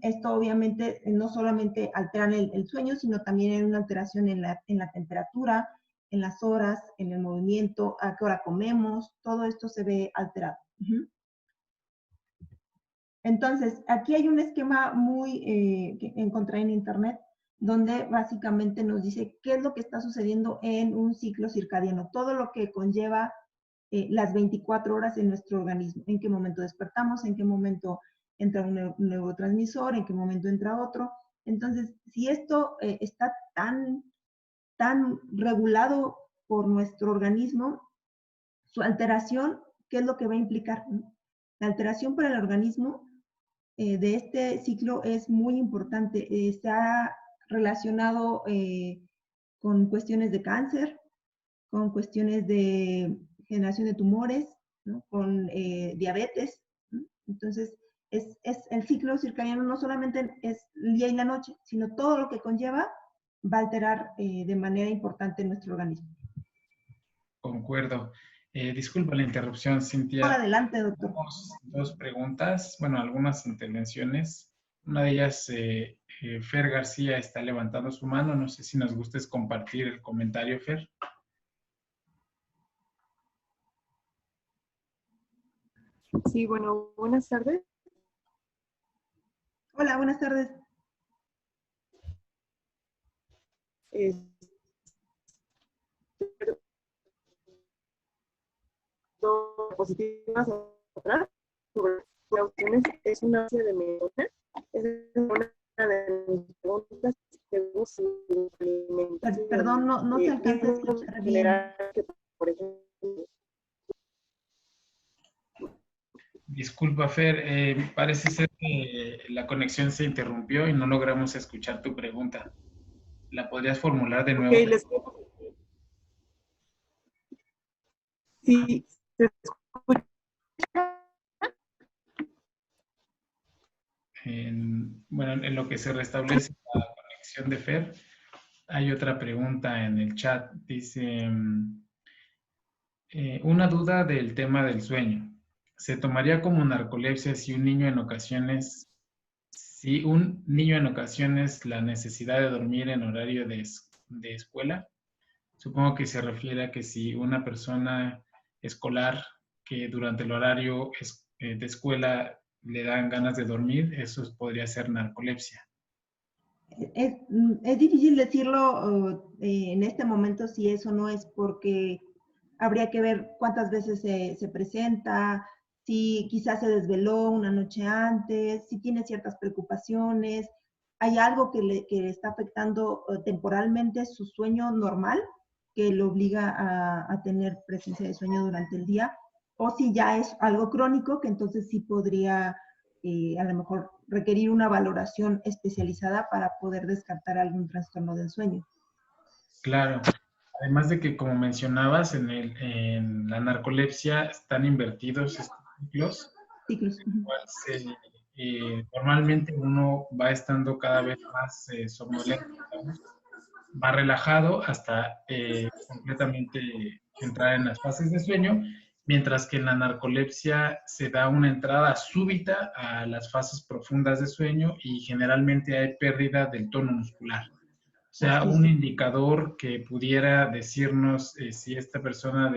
Speaker 2: Esto obviamente no solamente alteran el sueño, sino también hay una alteración en la temperatura, en las horas, en el movimiento, a qué hora comemos, todo esto se ve alterado. Entonces, aquí hay un esquema que encontré en internet, donde básicamente nos dice qué es lo que está sucediendo en un ciclo circadiano, todo lo que conlleva las 24 horas en nuestro organismo, en qué momento despertamos, en qué momento entra un neurotransmisor, en qué momento entra otro. Entonces, si esto está tan regulado por nuestro organismo, su alteración, ¿qué es lo que va a implicar? La alteración para el organismo de este ciclo es muy importante. Está relacionado con cuestiones de cáncer, con cuestiones de generación de tumores, ¿no? Con diabetes, ¿no? Entonces, el ciclo circadiano no solamente es el día y la noche, sino todo lo que conlleva va a alterar de manera importante nuestro organismo.
Speaker 1: Concuerdo. Disculpa la interrupción, Cintia.
Speaker 2: Por adelante, doctor.
Speaker 1: Tenemos dos preguntas, bueno, algunas intervenciones. Una de ellas, Fer García está levantando su mano. No sé si nos gustes compartir el comentario, Fer.
Speaker 5: Sí, bueno, buenas tardes.
Speaker 2: Hola, buenas tardes.
Speaker 5: Positivas atrás sobre opciones es una base de memoria. Es una de mis preguntas que busca alimentación.
Speaker 2: Perdón, no se alcanza a escuchar bien.
Speaker 5: Que, por ejemplo,
Speaker 1: Disculpa, Fer, parece ser que la conexión se interrumpió y no logramos escuchar tu pregunta. ¿La podrías formular de
Speaker 5: Ok,
Speaker 1: nuevo?
Speaker 5: les sí, se escucha.
Speaker 1: Bueno, en lo que se restablece la conexión de Fer, hay otra pregunta en el chat. Dice, una duda del tema del sueño. ¿Se tomaría como narcolepsia si un niño en ocasiones la necesidad de dormir en horario de escuela? Supongo que se refiere a que si una persona escolar que durante el horario de escuela le dan ganas de dormir, eso podría ser narcolepsia.
Speaker 2: Es difícil decirlo en este momento si eso no es, porque habría que ver cuántas veces se presenta, si quizás se desveló una noche antes, si tiene ciertas preocupaciones, hay algo que le está afectando temporalmente su sueño normal, que lo obliga a tener presencia de sueño durante el día, o si ya es algo crónico, que entonces sí podría a lo mejor requerir una valoración especializada para poder descartar algún trastorno del sueño.
Speaker 1: Claro. Además de que, como mencionabas, en la narcolepsia están invertidos estos ciclos,
Speaker 2: Ciclos.
Speaker 1: en el cual normalmente uno va estando cada vez más somnoliento, digamos, más relajado hasta completamente entrar en las fases de sueño, mientras que en la narcolepsia se da una entrada súbita a las fases profundas de sueño y generalmente hay pérdida del tono muscular. O sea, un indicador que pudiera decirnos si esta persona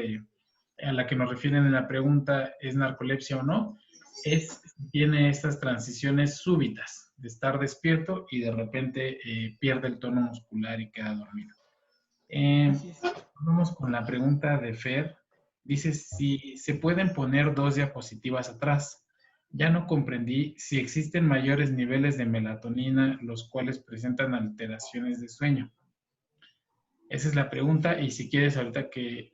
Speaker 1: a la que nos refieren en la pregunta es narcolepsia o no, es si tiene estas transiciones súbitas de estar despierto y de repente pierde el tono muscular y queda dormido. Vamos con la pregunta de Fer. Dice si se pueden poner 2 diapositivas atrás. Ya no comprendí si existen mayores niveles de melatonina los cuales presentan alteraciones de sueño. Esa es la pregunta y si quieres ahorita que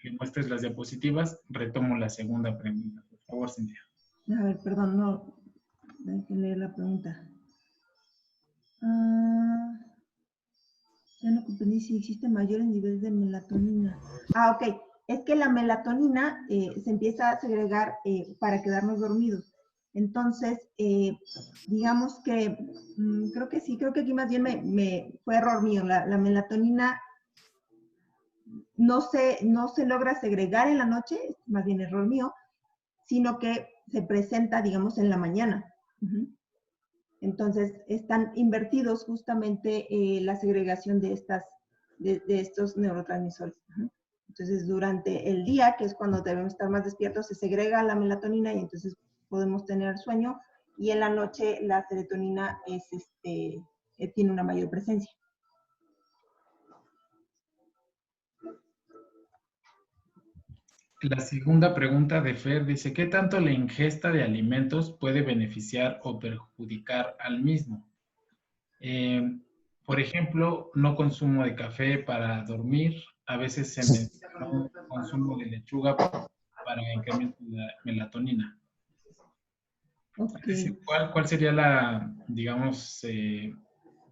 Speaker 1: le muestres las diapositivas, retomo la segunda pregunta. Por favor, Cintia.
Speaker 2: A ver, perdón, no, hay que leer la pregunta. Ya no comprendí si existen mayores niveles de melatonina. Ok. Es que la melatonina se empieza a segregar para quedarnos dormidos. Entonces, digamos que, creo que sí, creo que aquí más bien fue error mío. La melatonina no se logra segregar en la noche, es más bien error mío, sino que se presenta, digamos, en la mañana. Entonces, están invertidos justamente la segregación de estos neurotransmisores. Entonces, durante el día, que es cuando debemos estar más despiertos, se segrega la melatonina y entonces podemos tener sueño. Y en la noche la serotonina tiene una mayor presencia.
Speaker 1: La segunda pregunta de Fer dice, ¿qué tanto la ingesta de alimentos puede beneficiar o perjudicar al mismo? Por ejemplo, no consumo de café para dormir. A veces se menciona consumo de lechuga para incremento de la melatonina.
Speaker 2: Okay.
Speaker 1: ¿Cuál sería la, digamos,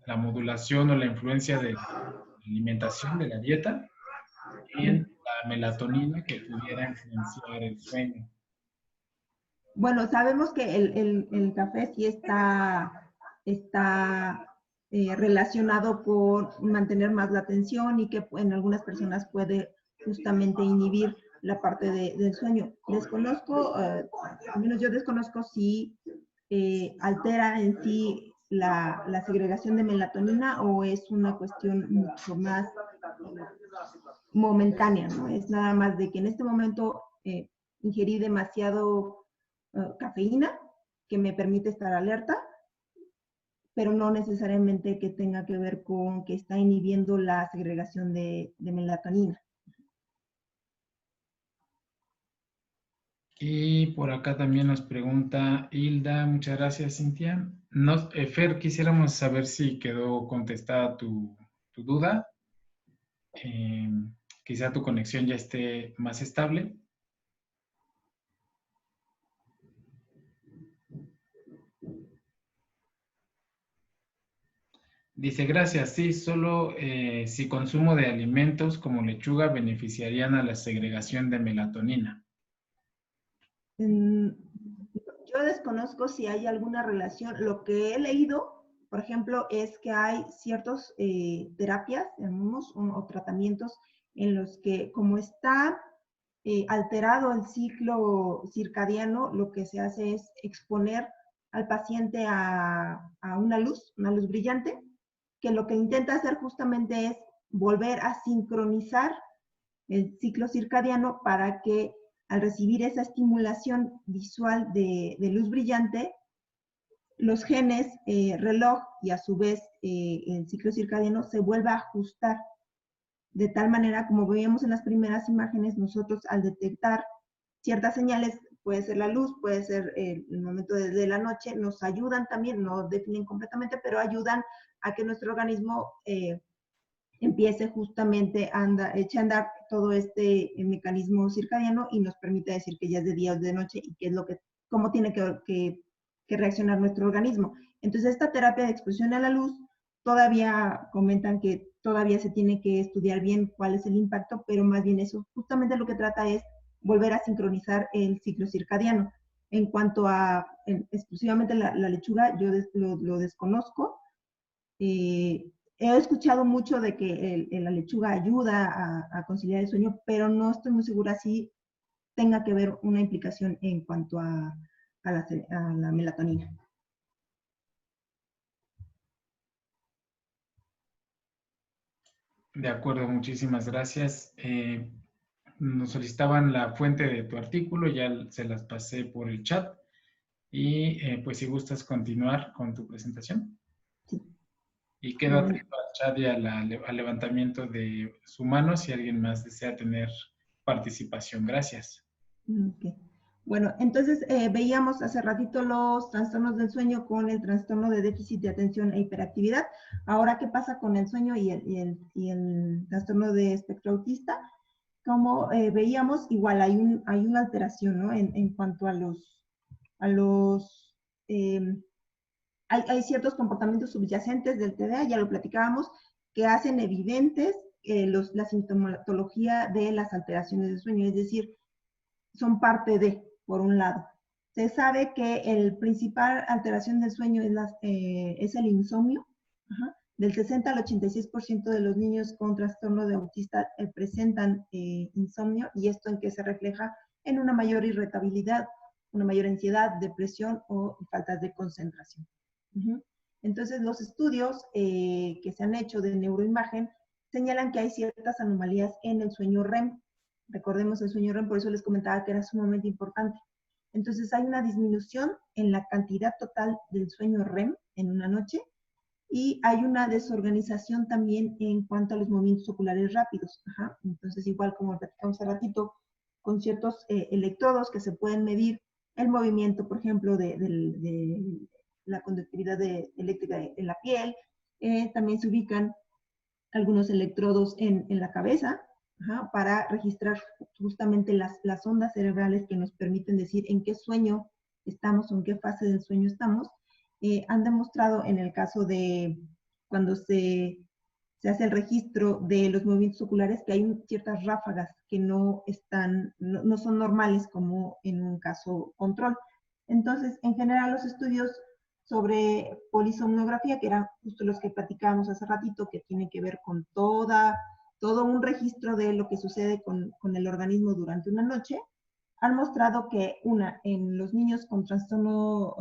Speaker 1: la modulación o la influencia de la alimentación, de la dieta, en la melatonina que pudiera influenciar el sueño?
Speaker 2: Bueno, sabemos que el café sí está relacionado con mantener más la atención y que en algunas personas puede justamente inhibir la parte del sueño. Desconozco, al menos yo desconozco si altera en sí la segregación de melatonina o es una cuestión mucho más momentánea, ¿no? Es nada más de que en este momento ingerí demasiado cafeína que me permite estar alerta, pero no necesariamente que tenga que ver con que está inhibiendo la segregación de melatonina.
Speaker 1: Y por acá también nos pregunta Hilda, muchas gracias, Cintia. Fer, quisiéramos saber si quedó contestada tu duda. Quizá tu conexión ya esté más estable. Dice, gracias, sí, solo si consumo de alimentos como lechuga beneficiarían a la segregación de melatonina.
Speaker 2: Yo desconozco si hay alguna relación. Lo que he leído, por ejemplo, es que hay ciertas terapias, llamamos, o tratamientos en los que, como está alterado el ciclo circadiano, lo que se hace es exponer al paciente a una luz brillante, que lo que intenta hacer justamente es volver a sincronizar el ciclo circadiano para que al recibir esa estimulación visual de luz brillante, los genes reloj y a su vez el ciclo circadiano se vuelva a ajustar. De tal manera, como veíamos en las primeras imágenes, nosotros al detectar ciertas señales, puede ser la luz, puede ser el momento de la noche, nos ayudan también, no definen completamente, pero ayudan a que nuestro organismo empiece justamente a eche a andar todo este mecanismo circadiano y nos permite decir que ya es de día o de noche y qué es lo que, cómo tiene que reaccionar nuestro organismo. Entonces, esta terapia de exposición a la luz, todavía comentan que todavía se tiene que estudiar bien cuál es el impacto, pero más bien eso justamente lo que trata es volver a sincronizar el ciclo circadiano. En cuanto a exclusivamente la lechuga, yo lo desconozco. He escuchado mucho de que la lechuga ayuda a conciliar el sueño, pero no estoy muy segura si tenga que ver una implicación en cuanto a la melatonina.
Speaker 1: De acuerdo, muchísimas gracias. Nos solicitaban la fuente de tu artículo, ya se las pasé por el chat. Y pues si gustas continuar con tu presentación.
Speaker 2: Sí.
Speaker 1: Y quedo atento al chat y al levantamiento de su mano si alguien más desea tener participación. Gracias.
Speaker 2: Okay. Bueno, entonces veíamos hace ratito los trastornos del sueño con el trastorno de déficit de atención e hiperactividad. Ahora, ¿qué pasa con el sueño y el trastorno de espectro autista? Como veíamos, igual hay una alteración, ¿no? En cuanto a hay ciertos comportamientos subyacentes del TDA, ya lo platicábamos, que hacen evidentes la sintomatología de las alteraciones del sueño, es decir, son parte de, por un lado. Se sabe que el principal alteración del sueño es el insomnio. Ajá. Del 60 al 86% de los niños con trastorno de autista presentan insomnio, y esto en que se refleja en una mayor irritabilidad, una mayor ansiedad, depresión o faltas de concentración. Entonces, los estudios que se han hecho de neuroimagen señalan que hay ciertas anomalías en el sueño REM. Recordemos el sueño REM, por eso les comentaba que era sumamente importante. Entonces, hay una disminución en la cantidad total del sueño REM en una noche, y hay una desorganización también en cuanto a los movimientos oculares rápidos. Ajá. Entonces, igual como platicamos hace ratito, con ciertos electrodos que se pueden medir el movimiento, por ejemplo, de la conductividad eléctrica en la piel. También se ubican algunos electrodos en la cabeza, ajá, para registrar justamente las ondas cerebrales que nos permiten decir en qué sueño estamos o en qué fase del sueño estamos. Han demostrado en el caso de cuando se hace el registro de los movimientos oculares que hay ciertas ráfagas que no son normales como en un caso control. Entonces, en general, los estudios sobre polisomnografía, que eran justo los que platicábamos hace ratito, que tiene que ver con todo un registro de lo que sucede con el organismo durante una noche, han mostrado que en los niños con trastorno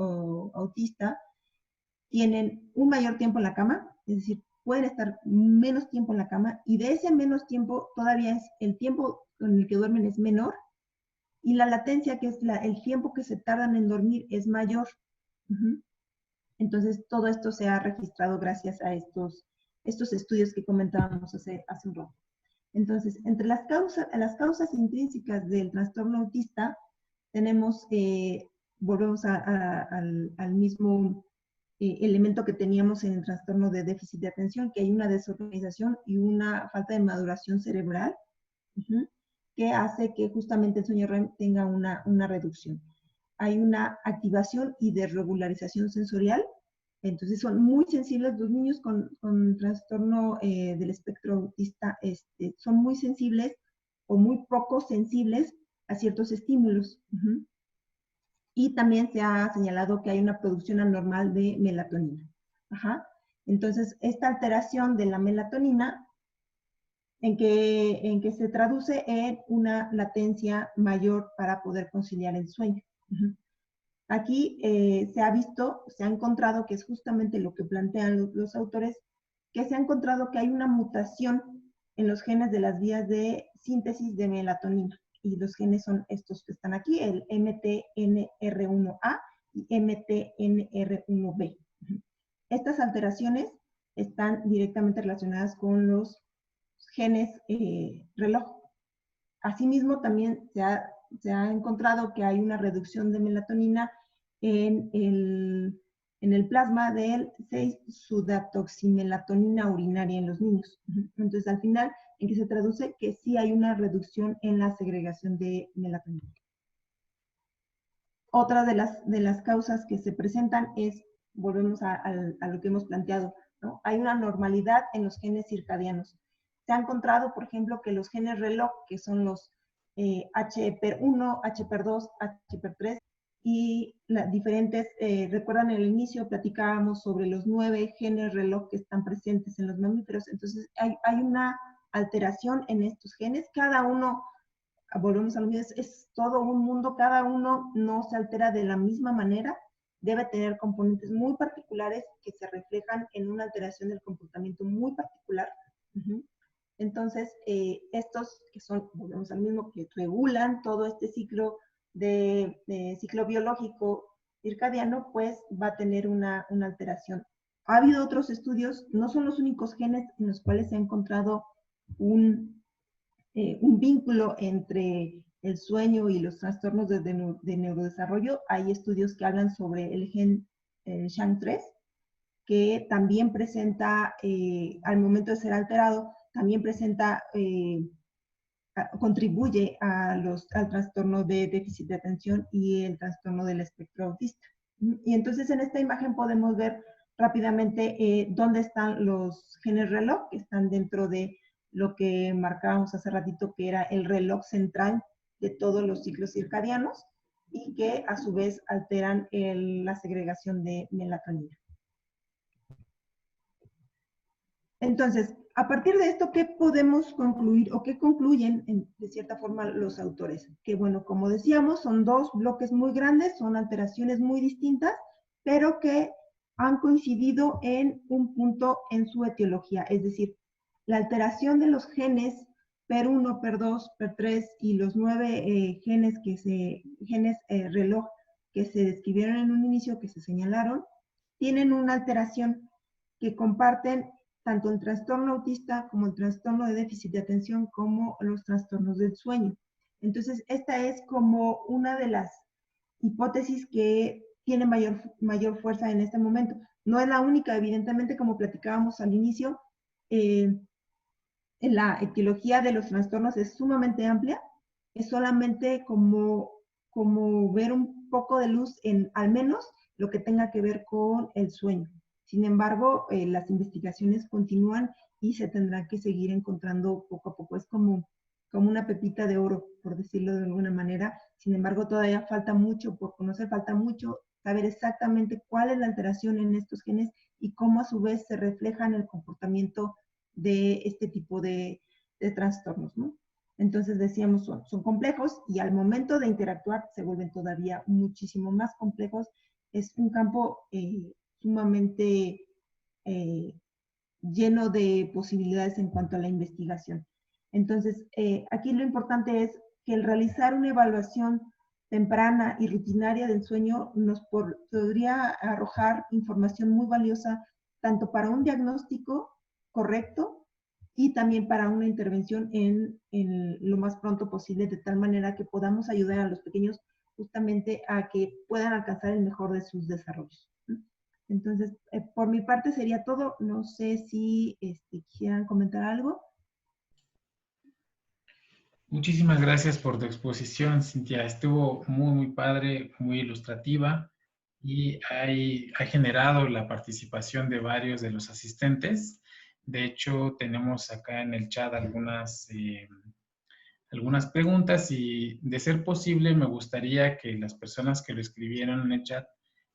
Speaker 2: autista tienen un mayor tiempo en la cama, es decir, pueden estar menos tiempo en la cama, y de ese menos tiempo todavía es el tiempo con el que duermen es menor, y la latencia, que es el tiempo que se tardan en dormir, es mayor. Entonces, todo esto se ha registrado gracias a estos estudios que comentábamos hace un rato. Entonces, entre las causas intrínsecas del trastorno autista, tenemos, volvemos al mismo elemento que teníamos en el trastorno de déficit de atención, que hay una desorganización y una falta de maduración cerebral, que hace que justamente el sueño REM tenga una reducción. Hay una activación y desregularización sensorial, Entonces son muy sensibles, los niños con trastorno del espectro autista son muy sensibles o muy poco sensibles a ciertos estímulos. Y también se ha señalado que hay una producción anormal de melatonina. Entonces, esta alteración de la melatonina, en que se traduce en una latencia mayor para poder conciliar el sueño. Aquí se ha encontrado, que es justamente lo que plantean los autores, que se ha encontrado que hay una mutación en los genes de las vías de síntesis de melatonina. Y los genes son estos que están aquí, el MTNR1A y MTNR1B. Estas alteraciones están directamente relacionadas con los genes reloj. Asimismo, también se ha encontrado que hay una reducción de melatonina en el plasma del 6-sudatoximelatonina urinaria en los niños. Entonces, al final, ¿en qué se traduce? Que sí hay una reducción en la segregación de melatonina. Otra de las causas que se presentan es, volvemos a lo que hemos planteado, ¿no? Hay una normalidad en los genes circadianos. Se ha encontrado, por ejemplo, que los genes reloj, que son los HPER1, HPER2, HPER3, y diferentes, recuerdan en el inicio platicábamos sobre los 9 genes reloj que están presentes en los mamíferos. Entonces hay una alteración en estos genes. Cada uno, volvemos a lo mismo, es todo un mundo, cada uno no se altera de la misma manera, debe tener componentes muy particulares que se reflejan en una alteración del comportamiento muy particular. Entonces, estos que son, volvemos al mismo, que regulan todo este ciclo ciclo biológico circadiano, pues va a tener una alteración. Ha habido otros estudios, no son los únicos genes en los cuales se ha encontrado un vínculo entre el sueño y los trastornos de neurodesarrollo. Hay estudios que hablan sobre el gen SHANK3, que también presenta, al momento de ser alterado, también presenta, contribuye al trastorno de déficit de atención y el trastorno del espectro autista. Y entonces en esta imagen podemos ver rápidamente dónde están los genes reloj, que están dentro de lo que marcábamos hace ratito, que era el reloj central de todos los ciclos circadianos y que a su vez alteran la segregación de melatonina. Entonces, a partir de esto, ¿qué podemos concluir o qué concluyen de cierta forma los autores? Que bueno, como decíamos, son dos bloques muy grandes, son alteraciones muy distintas, pero que han coincidido en un punto en su etiología, es decir, la alteración de los genes PER1, PER2, PER3 y los 9 genes reloj que se describieron en un inicio, que se señalaron, tienen una alteración que comparten tanto el trastorno autista como el trastorno de déficit de atención como los trastornos del sueño. Entonces, esta es como una de las hipótesis que tiene mayor fuerza en este momento. No es la única, evidentemente, como platicábamos al inicio, la etiología de los trastornos es sumamente amplia, es solamente como ver un poco de luz en al menos lo que tenga que ver con el sueño. Sin embargo, las investigaciones continúan y se tendrán que seguir encontrando poco a poco. Es como una pepita de oro, por decirlo de alguna manera. Sin embargo, todavía falta mucho por conocer, falta mucho saber exactamente cuál es la alteración en estos genes y cómo a su vez se refleja en el comportamiento de este tipo de trastornos, ¿no? Entonces decíamos, son complejos y al momento de interactuar se vuelven todavía muchísimo más complejos. Es un campo sumamente lleno de posibilidades en cuanto a la investigación. Entonces, aquí lo importante es que el realizar una evaluación temprana y rutinaria del sueño nos podría arrojar información muy valiosa tanto para un diagnóstico correcto y también para una intervención en lo más pronto posible, de tal manera que podamos ayudar a los pequeños justamente a que puedan alcanzar el mejor de sus desarrollos. Entonces, por mi parte sería todo. No sé si quisieran comentar algo.
Speaker 1: Muchísimas gracias por tu exposición, Cintia. Estuvo muy, muy padre, muy ilustrativa. y ha generado la participación de varios de los asistentes. De hecho, tenemos acá en el chat algunas preguntas y, de ser posible, me gustaría que las personas que lo escribieron en el chat,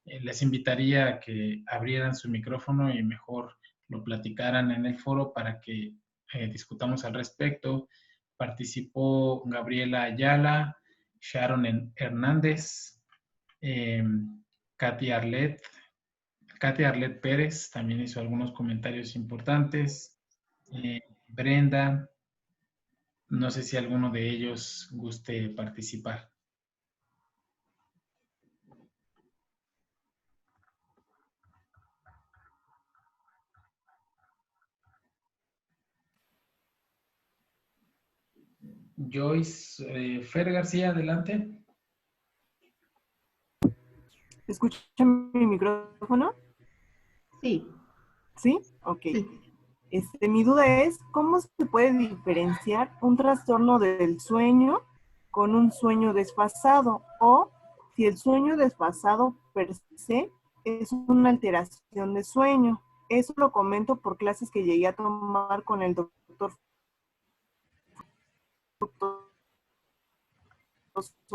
Speaker 1: les invitaría a que abrieran su micrófono y mejor lo platicaran en el foro para que discutamos al respecto. Participó Gabriela Ayala, Sharon Hernández, Katy Arlet Pérez también hizo algunos comentarios importantes. Brenda, no sé si alguno de ellos guste participar. Joyce, Fer García, adelante.
Speaker 5: ¿Escucha mi micrófono?
Speaker 2: Sí.
Speaker 5: ¿Sí? Ok.
Speaker 2: Sí.
Speaker 5: Mi duda es, ¿cómo se puede diferenciar un trastorno del sueño con un sueño desfasado? O si el sueño desfasado per se es una alteración de sueño. Eso lo comento por clases que llegué a tomar con el doctor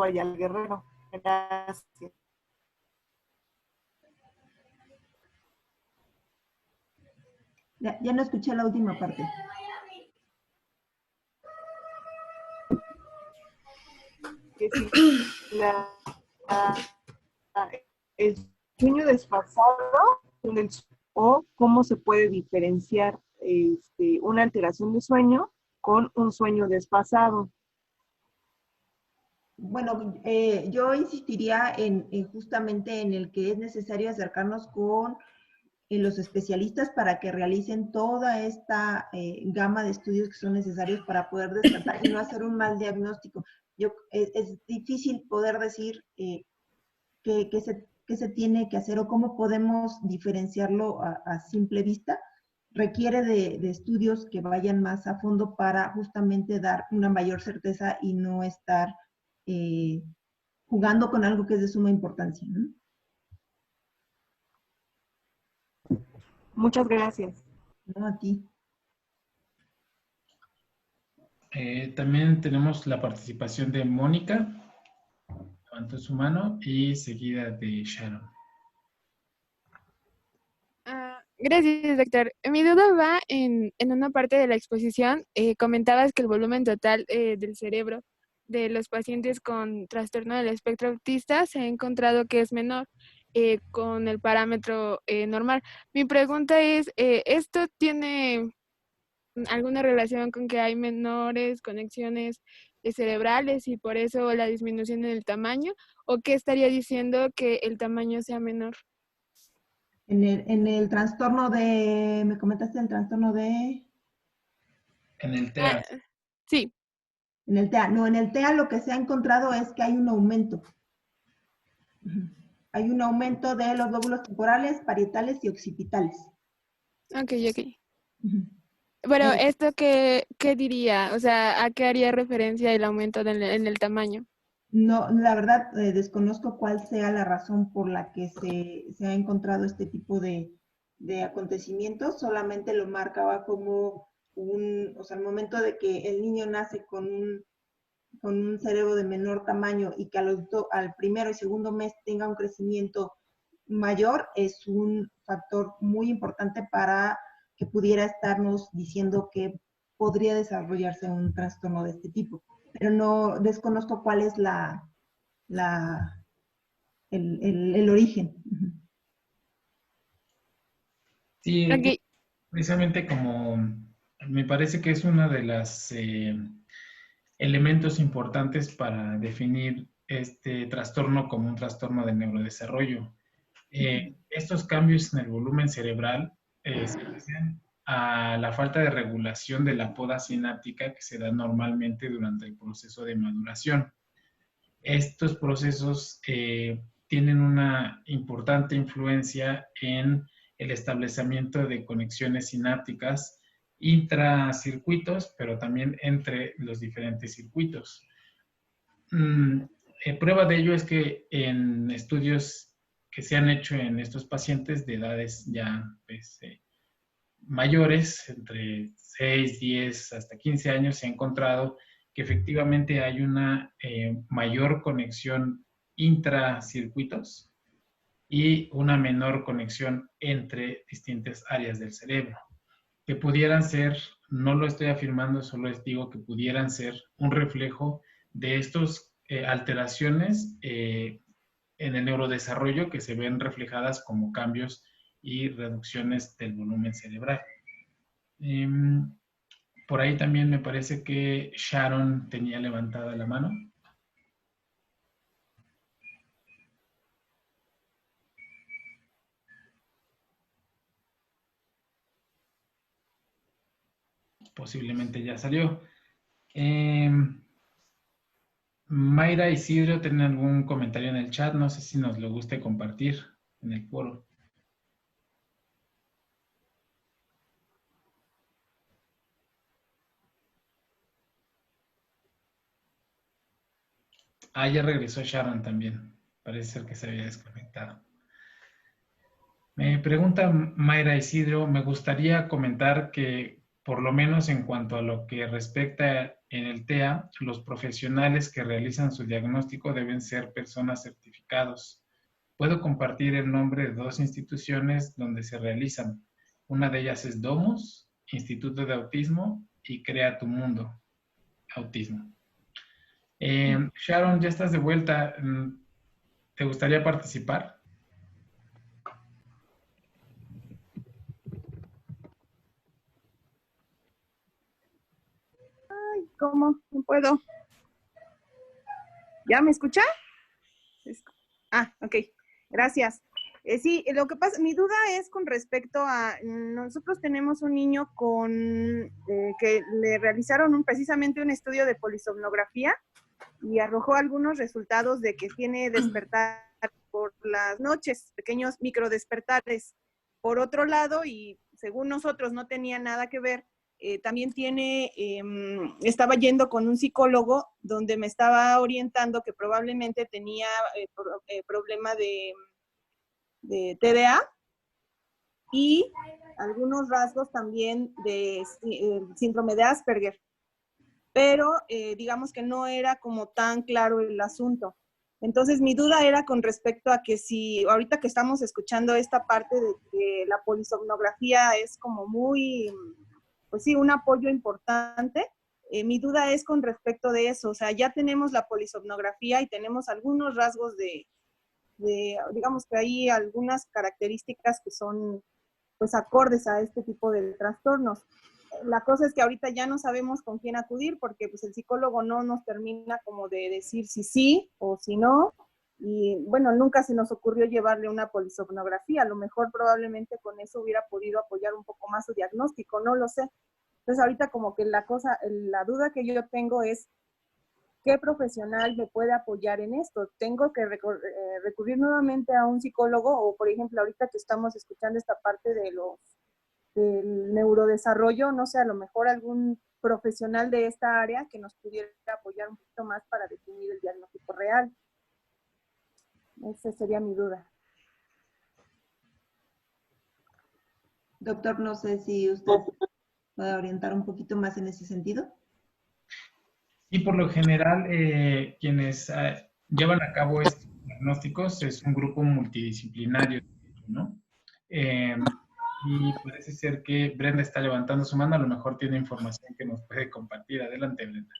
Speaker 5: Ayala Guerrero. Gracias.
Speaker 2: Ya no escuché la última parte.
Speaker 5: Que si el sueño desfasado o cómo se puede diferenciar una alteración de sueño con un sueño desfasado.
Speaker 2: Bueno, yo insistiría justamente en el que es necesario acercarnos con los especialistas para que realicen toda esta gama de estudios que son necesarios para poder descartar y no hacer un mal diagnóstico. Es difícil poder decir qué se tiene que hacer o cómo podemos diferenciarlo a simple vista. Requiere de estudios que vayan más a fondo para justamente dar una mayor certeza y no estar jugando con algo que es de suma importancia, ¿no?
Speaker 5: Muchas gracias.
Speaker 2: No, a ti.
Speaker 1: También tenemos la participación de Mónica, levantó su mano, y seguida de Sharon.
Speaker 6: Gracias, doctor. Mi duda va en una parte de la exposición. Comentabas que el volumen total del cerebro de los pacientes con trastorno del espectro autista se ha encontrado que es menor con el parámetro normal. Mi pregunta es, ¿esto tiene alguna relación con que hay menores conexiones cerebrales y por eso la disminución en el tamaño? ¿O qué estaría diciendo que el tamaño sea menor?
Speaker 2: En el trastorno de, ¿me comentaste el trastorno de?
Speaker 1: En el TEA.
Speaker 6: Sí.
Speaker 2: En el TEA. No, en el TEA lo que se ha encontrado es que hay un aumento. Hay un aumento de los lóbulos temporales, parietales y occipitales.
Speaker 6: Ok. Pero ¿esto qué diría? O sea, ¿a qué haría referencia el aumento en el tamaño?
Speaker 2: No, la verdad, desconozco cuál sea la razón por la que se ha encontrado este tipo de acontecimientos. Solamente lo marcaba como o sea, al momento de que el niño nace con un cerebro de menor tamaño y que al primero y segundo mes tenga un crecimiento mayor, es un factor muy importante para que pudiera estarnos diciendo que podría desarrollarse un trastorno de este tipo. Pero no desconozco cuál es el origen.
Speaker 1: Sí,
Speaker 6: Okay.
Speaker 1: precisamente como me parece que es uno de los elementos importantes para definir este trastorno como un trastorno de neurodesarrollo. Estos cambios en el volumen cerebral se deben a la falta de regulación de la poda sináptica que se da normalmente durante el proceso de maduración. Estos procesos tienen una importante influencia en el establecimiento de conexiones sinápticas intracircuitos, pero también entre los diferentes circuitos. Prueba de ello es que en estudios que se han hecho en estos pacientes de edades ya pues, mayores, entre 6, 10 hasta 15 años, se ha encontrado que efectivamente hay una mayor conexión intracircuitos y una menor conexión entre distintas áreas del cerebro, que pudieran ser, no lo estoy afirmando, solo les digo que pudieran ser un reflejo de estas alteraciones en el neurodesarrollo que se ven reflejadas como cambios y reducciones del volumen cerebral. Por ahí también me parece que Sharon tenía levantada la mano. Posiblemente ya salió. Mayra Isidro, ¿tienen algún comentario en el chat? No sé si nos lo guste compartir en el foro. Ah, ya regresó Sharon también. Parece ser que se había desconectado. Me pregunta Mayra Isidro, me gustaría comentar que por lo menos en cuanto a lo que respecta en el TEA, los profesionales que realizan su diagnóstico deben ser personas certificados. Puedo compartir el nombre de 2 instituciones donde se realizan. Una de ellas es Domus, Instituto de Autismo, y Crea tu Mundo, Autismo. Sharon, ya estás de vuelta. ¿Te gustaría participar?
Speaker 5: ¿Cómo? No puedo. ¿Ya me escucha? Ah, ok. Gracias. Sí, lo que pasa, mi duda es con respecto a, nosotros tenemos un niño con, que le realizaron precisamente un estudio de polisomnografía y arrojó algunos resultados de que tiene despertar por las noches, pequeños microdespertares. Por otro lado, y según nosotros no tenía nada que ver, también estaba yendo con un psicólogo donde me estaba orientando que probablemente tenía problema de TDA y algunos rasgos también de síndrome de Asperger. Pero digamos que no era como tan claro el asunto. Entonces mi duda era con respecto a que si ahorita que estamos escuchando esta parte de que la polisomnografía es como muy, pues sí, un apoyo importante, mi duda es con respecto de eso. O sea, ya tenemos la polisomnografía y tenemos algunos rasgos digamos que hay algunas características que son pues acordes a este tipo de trastornos. La cosa es que ahorita ya no sabemos con quién acudir porque pues el psicólogo no nos termina como de decir si sí o si no, y bueno, nunca se nos ocurrió llevarle una polisomnografía. A lo mejor probablemente con eso hubiera podido apoyar un poco más su diagnóstico, no lo sé. Entonces ahorita como que la duda que yo tengo es ¿qué profesional me puede apoyar en esto? ¿Tengo que recurrir nuevamente a un psicólogo? O, por ejemplo, ahorita que estamos escuchando esta parte del neurodesarrollo, no sé, a lo mejor algún profesional de esta área que nos pudiera apoyar un poquito más para definir el diagnóstico real. Esa sería mi duda.
Speaker 2: Doctor, no sé si usted puede orientar un poquito más en ese sentido.
Speaker 1: Y por lo general, quienes llevan a cabo estos diagnósticos es un grupo multidisciplinario, ¿no? Y parece ser que Brenda está levantando su mano, a lo mejor tiene información que nos puede compartir. Adelante, Brenda.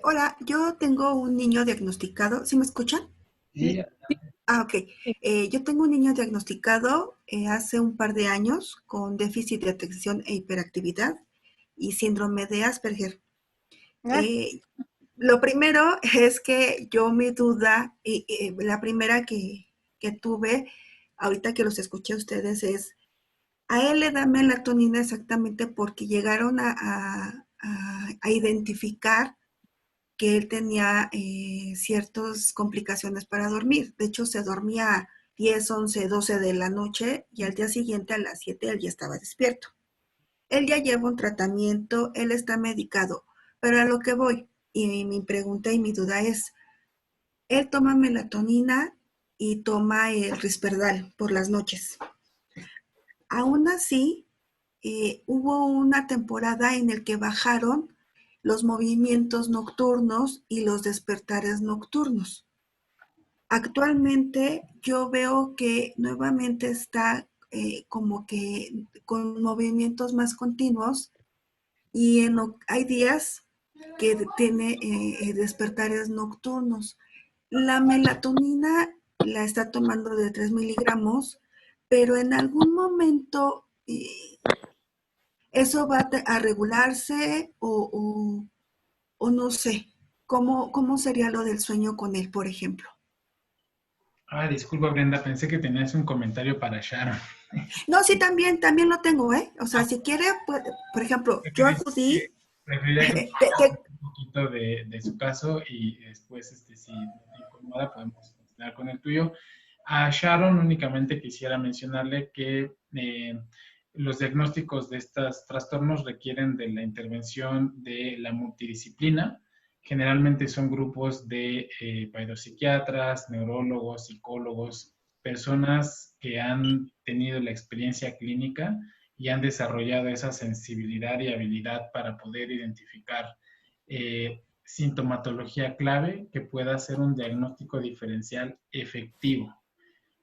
Speaker 7: Hola, yo tengo un niño diagnosticado. ¿Sí me escuchan?
Speaker 1: Sí.
Speaker 7: Ah, ok. Yo tengo un niño diagnosticado hace un par de años con déficit de atención e hiperactividad y síndrome de Asperger. Lo primero es que yo mi duda, la primera que tuve, ahorita que los escuché a ustedes, es, a él le da melatonina exactamente porque llegaron a identificar que él tenía ciertas complicaciones para dormir. De hecho, se dormía 10, 11, 12 de la noche y al día siguiente a las 7 él ya estaba despierto. Él ya lleva un tratamiento, él está medicado, pero a lo que voy, y mi pregunta y mi duda es, él toma melatonina y toma el Risperdal por las noches. Aún así, hubo una temporada en la que bajaron los movimientos nocturnos y los despertares nocturnos. Actualmente yo veo que nuevamente está como que con movimientos más continuos y hay días que tiene despertares nocturnos. La melatonina la está tomando de 3 miligramos, pero en algún momento eso va a regularse o no sé. ¿Cómo sería lo del sueño con él, por ejemplo?
Speaker 1: Ah, disculpa, Brenda, pensé que tenías un comentario para Sharon.
Speaker 7: No, sí, también lo tengo, ¿eh? O sea, si quiere, pues, por ejemplo, yo acudí.
Speaker 1: Preferiría que habláramos un poquito de su caso y después, si te incomoda, podemos continuar con el tuyo. A Sharon únicamente quisiera mencionarle que los diagnósticos de estos trastornos requieren de la intervención de la multidisciplina. Generalmente son grupos de psiquiatras, neurólogos, psicólogos, personas que han tenido la experiencia clínica y han desarrollado esa sensibilidad y habilidad para poder identificar sintomatología clave que pueda hacer un diagnóstico diferencial efectivo.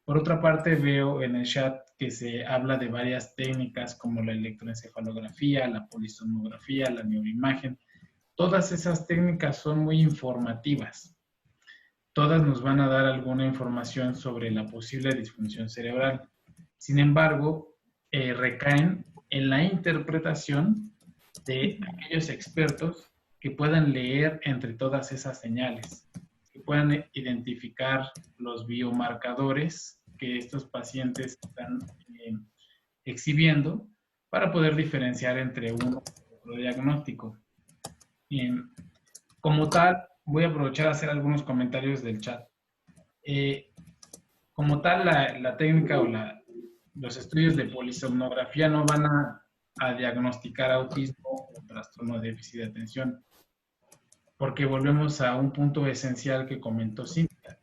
Speaker 1: Por otra parte, veo en el chat que se habla de varias técnicas como la electroencefalografía, la polisomnografía, la neuroimagen. Todas esas técnicas son muy informativas. Todas nos van a dar alguna información sobre la posible disfunción cerebral. Sin embargo, recaen en la interpretación de aquellos expertos que puedan leer entre todas esas señales, que puedan identificar los biomarcadores que estos pacientes están exhibiendo para poder diferenciar entre uno y otro diagnóstico. Como tal, voy a aprovechar a hacer algunos comentarios del chat. Como tal, la técnica o los estudios de polisomnografía no van a diagnosticar autismo o trastorno de déficit de atención, porque volvemos a un punto esencial que comentó Cintia.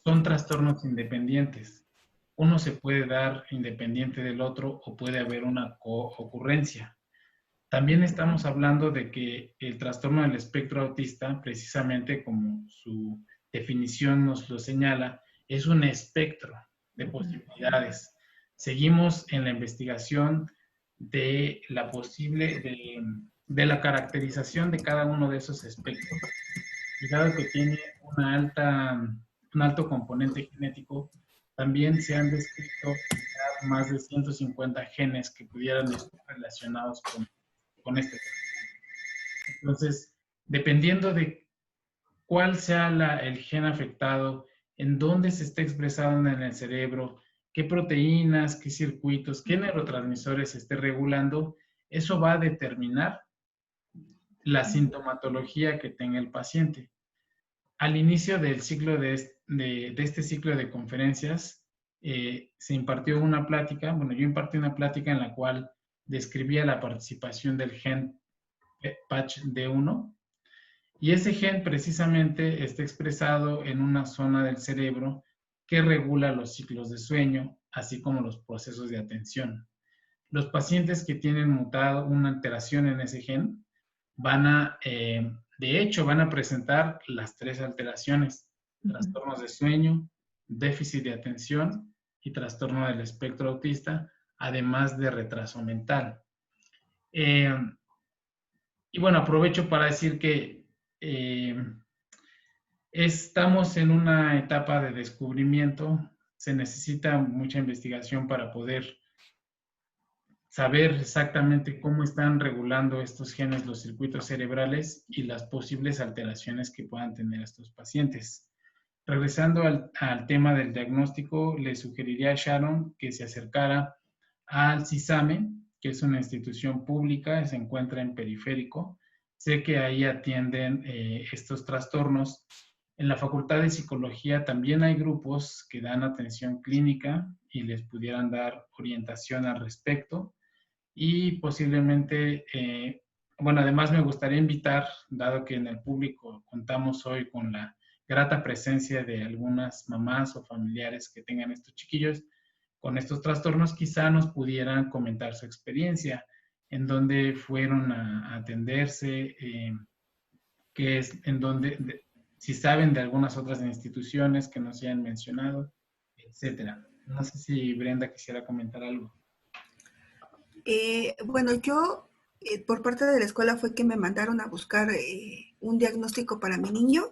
Speaker 1: Son trastornos independientes. Uno se puede dar independiente del otro o puede haber una co-ocurrencia. También estamos hablando de que el trastorno del espectro autista, precisamente como su definición nos lo señala, es un espectro de posibilidades. Seguimos en la investigación de la de la caracterización de cada uno de esos espectros. Y dado que tiene un alto componente genético, también se han descrito más de 150 genes que pudieran estar relacionados con este. Entonces, dependiendo de cuál sea el gen afectado, en dónde se está expresando en el cerebro, qué proteínas, qué circuitos, qué neurotransmisores se esté regulando, eso va a determinar la sintomatología que tenga el paciente. Al inicio del ciclo de este ciclo de conferencias, se impartió una plática, bueno, yo impartí una plática en la cual describía la participación del gen PATCH-D1, y ese gen precisamente está expresado en una zona del cerebro que regula los ciclos de sueño, así como los procesos de atención. Los pacientes que tienen mutado una alteración en ese gen de hecho, van a presentar las 3 alteraciones: trastornos de sueño, déficit de atención y trastorno del espectro autista, además de retraso mental. Y bueno, aprovecho para decir que estamos en una etapa de descubrimiento. Se necesita mucha investigación para poder saber exactamente cómo están regulando estos genes los circuitos cerebrales y las posibles alteraciones que puedan tener estos pacientes. Regresando al tema del diagnóstico, le sugeriría a Sharon que se acercara al CISAME, que es una institución pública, se encuentra en Periférico. Sé que ahí atienden estos trastornos. En la Facultad de Psicología también hay grupos que dan atención clínica y les pudieran dar orientación al respecto. Y posiblemente, bueno, además me gustaría invitar, dado que en el público contamos hoy con la grata presencia de algunas mamás o familiares que tengan estos chiquillos con estos trastornos, quizá nos pudieran comentar su experiencia, en dónde fueron a atenderse, qué es, en dónde, si saben de algunas otras instituciones que nos hayan mencionado, etcétera. No sé si Brenda quisiera comentar algo.
Speaker 7: Bueno, yo por parte de la escuela fue que me mandaron a buscar un diagnóstico para mi niño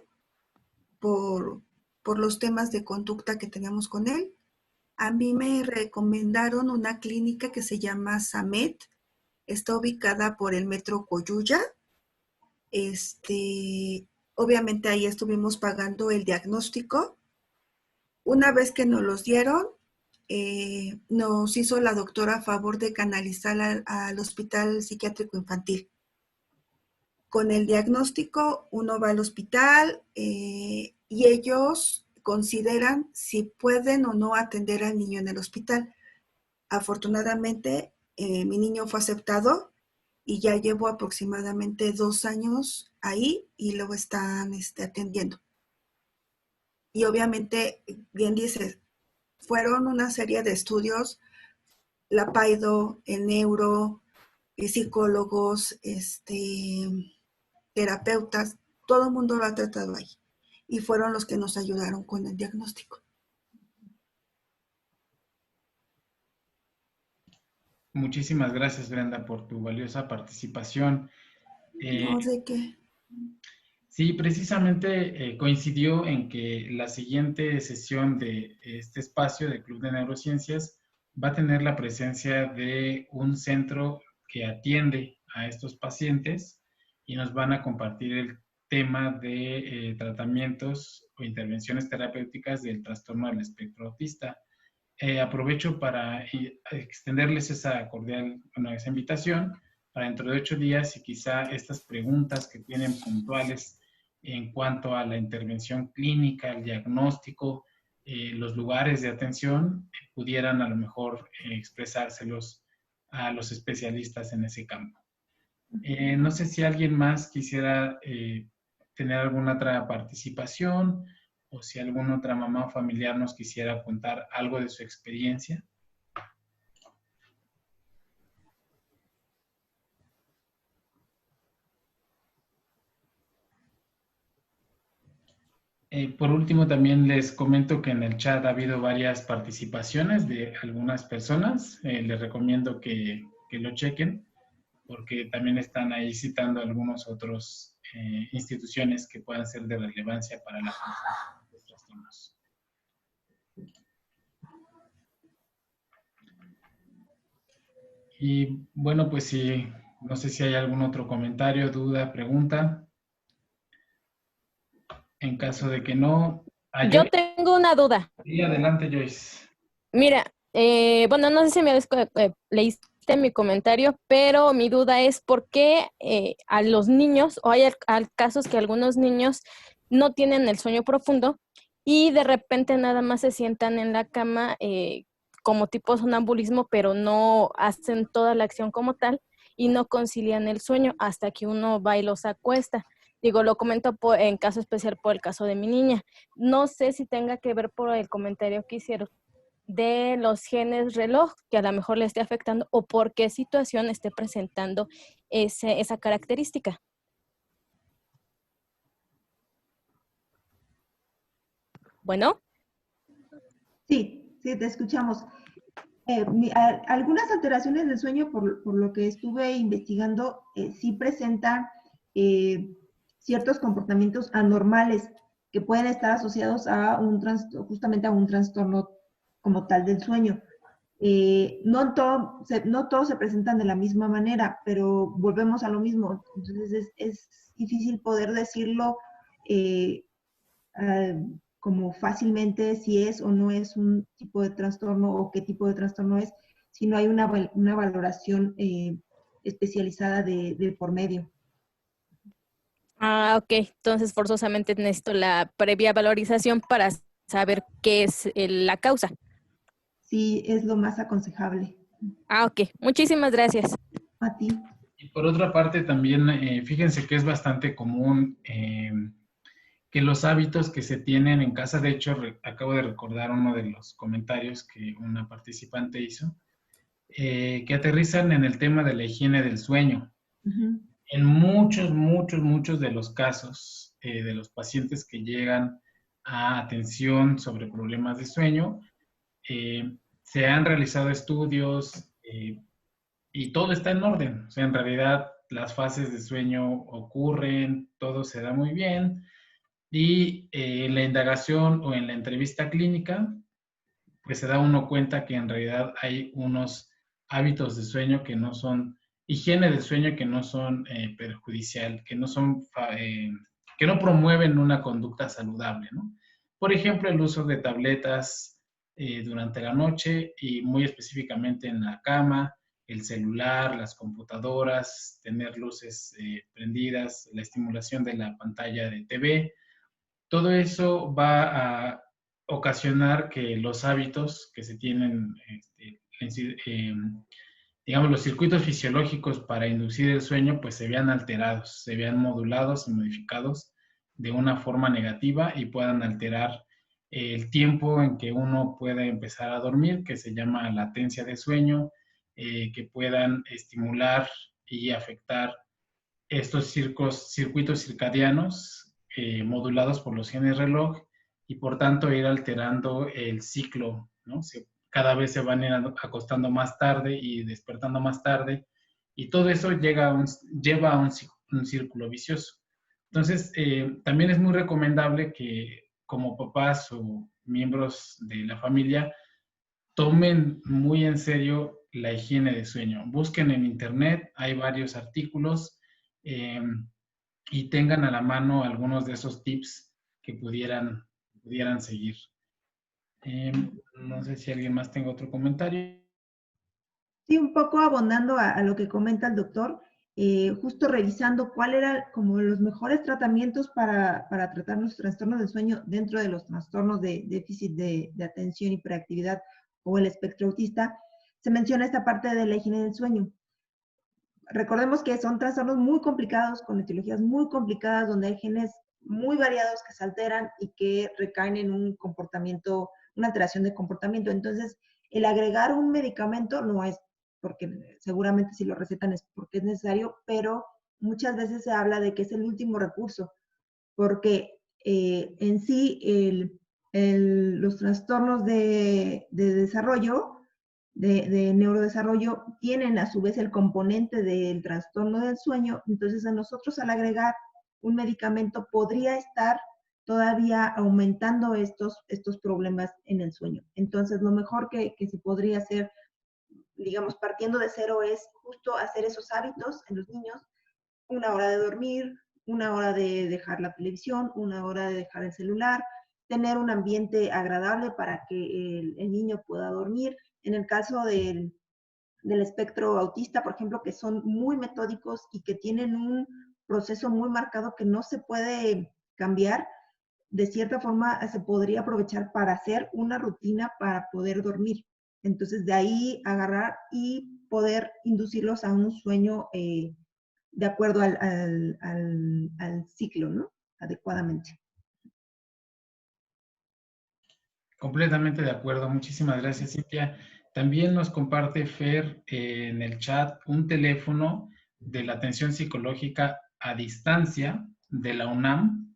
Speaker 7: por los temas de conducta que teníamos con él. A mí me recomendaron una clínica que se llama Samet, está ubicada por el metro Coyuya. Obviamente ahí estuvimos pagando el diagnóstico. Una vez que nos los dieron, nos hizo la doctora favor de canalizar al Hospital Psiquiátrico Infantil. Con el diagnóstico uno va al hospital y ellos consideran si pueden o no atender al niño en el hospital. Afortunadamente, mi niño fue aceptado y ya llevo aproximadamente 2 años ahí y lo están atendiendo. Y obviamente, bien dices, fueron una serie de estudios, la PAIDO, el neuro, psicólogos, terapeutas, todo el mundo lo ha tratado ahí. Y fueron los que nos ayudaron con el diagnóstico.
Speaker 1: Muchísimas gracias, Brenda, por tu valiosa participación.
Speaker 7: No sé qué.
Speaker 1: Sí, precisamente coincidió en que la siguiente sesión de este espacio de Club de Neurociencias va a tener la presencia de un centro que atiende a estos pacientes y nos van a compartir el tema de tratamientos o intervenciones terapéuticas del trastorno del espectro autista. Aprovecho para extenderles esa cordial, esa invitación para dentro de 8 días y quizá estas preguntas que tienen puntuales en cuanto a la intervención clínica, el diagnóstico, los lugares de atención, pudieran a lo mejor expresárselos a los especialistas en ese campo. No sé si alguien más quisiera tener alguna otra participación o si alguna otra mamá o familiar nos quisiera contar algo de su experiencia. Por último, también les comento que en el chat ha habido varias participaciones de algunas personas. Les recomiendo que lo chequen porque también están ahí citando algunos otros instituciones que puedan ser de relevancia para la atención de estos trastornos. Y bueno, pues sí, no sé si hay algún otro comentario, duda, pregunta. En caso de que no...
Speaker 8: Yo tengo una duda.
Speaker 1: Sí, adelante, Joyce.
Speaker 8: Mira, bueno, no sé si me leíste mi comentario, pero mi duda es por qué a los niños, o hay casos que algunos niños no tienen el sueño profundo y de repente nada más se sientan en la cama como tipo sonambulismo, pero no hacen toda la acción como tal y no concilian el sueño hasta que uno va y los acuesta. Digo, lo comento en caso especial por el caso de mi niña. No sé si tenga que ver por el comentario que hicieron de los genes reloj, que a lo mejor le esté afectando, o por qué situación esté presentando esa característica. ¿Bueno?
Speaker 2: Sí, te escuchamos. Algunas alteraciones del sueño, por lo que estuve investigando, sí presentan ciertos comportamientos anormales que pueden estar asociados a justamente a un trastorno como tal del sueño. No todos se presentan de la misma manera, pero volvemos a lo mismo. Entonces es difícil poder decirlo como fácilmente si es o no es un tipo de trastorno o qué tipo de trastorno es, si no hay una valoración especializada de por medio.
Speaker 8: Ah, ok. Entonces forzosamente necesito la previa valorización para saber qué es la causa.
Speaker 2: Sí, es lo más aconsejable.
Speaker 8: Ah, ok. Muchísimas gracias.
Speaker 2: A ti.
Speaker 1: Y por otra parte también, fíjense que es bastante común que los hábitos que se tienen en casa, de hecho, acabo de recordar uno de los comentarios que una participante hizo, que aterrizan en el tema de la higiene del sueño. En muchos de los casos de los pacientes que llegan a atención sobre problemas de sueño, se han realizado estudios y todo está en orden. O sea, en realidad las fases de sueño ocurren, todo se da muy bien. Y en la indagación o en la entrevista clínica, pues se da uno cuenta que en realidad hay unos hábitos de sueño que no son, higiene del sueño que no son perjudicial, que no promueven una conducta saludable, ¿no? Por ejemplo, el uso de tabletas durante la noche y muy específicamente en la cama, el celular, las computadoras, tener luces prendidas, la estimulación de la pantalla de TV. Todo eso va a ocasionar que los hábitos que se tienen, digamos, los circuitos fisiológicos para inducir el sueño, pues se vean alterados, se vean modulados y modificados de una forma negativa y puedan alterar el tiempo en que uno puede empezar a dormir, que se llama latencia de sueño, que puedan estimular y afectar estos circuitos circadianos modulados por los genes reloj y por tanto ir alterando el ciclo, ¿no? Cada vez se van acostando más tarde y despertando más tarde y todo eso lleva a un círculo vicioso. Entonces, también es muy recomendable que como papás o miembros de la familia tomen muy en serio la higiene de sueño. Busquen en internet, hay varios artículos y tengan a la mano algunos de esos tips que pudieran seguir. No sé si alguien más tenga otro comentario.
Speaker 2: Sí, un poco abondando a lo que comenta el doctor, justo revisando cuál era como los mejores tratamientos para tratar los trastornos del sueño dentro de los trastornos de déficit de atención, hiperactividad o el espectro autista, se menciona esta parte de la higiene del sueño. Recordemos que son trastornos muy complicados, con etiologías muy complicadas, donde hay genes muy variados que se alteran y que recaen en un comportamiento, una alteración de comportamiento. Entonces, el agregar un medicamento no es porque seguramente si lo recetan es porque es necesario, pero muchas veces se habla de que es el último recurso, porque en sí los trastornos de desarrollo, de neurodesarrollo, tienen a su vez el componente del trastorno del sueño. Entonces, a nosotros al agregar un medicamento podría estar todavía aumentando estos problemas en el sueño. Entonces, lo mejor que se podría hacer, digamos, partiendo de cero, es justo hacer esos hábitos en los niños: 1 hora de dormir, 1 hora de dejar la televisión, 1 hora de dejar el celular, tener un ambiente agradable para que el niño pueda dormir. En el caso del espectro autista, por ejemplo, que son muy metódicos y que tienen un proceso muy marcado que no se puede cambiar, de cierta forma se podría aprovechar para hacer una rutina para poder dormir. Entonces, de ahí agarrar y poder inducirlos a un sueño de acuerdo al ciclo, ¿no? Adecuadamente.
Speaker 1: Completamente de acuerdo. Muchísimas gracias, Cintia. También nos comparte Fer en el chat un teléfono de la atención psicológica a distancia de la UNAM,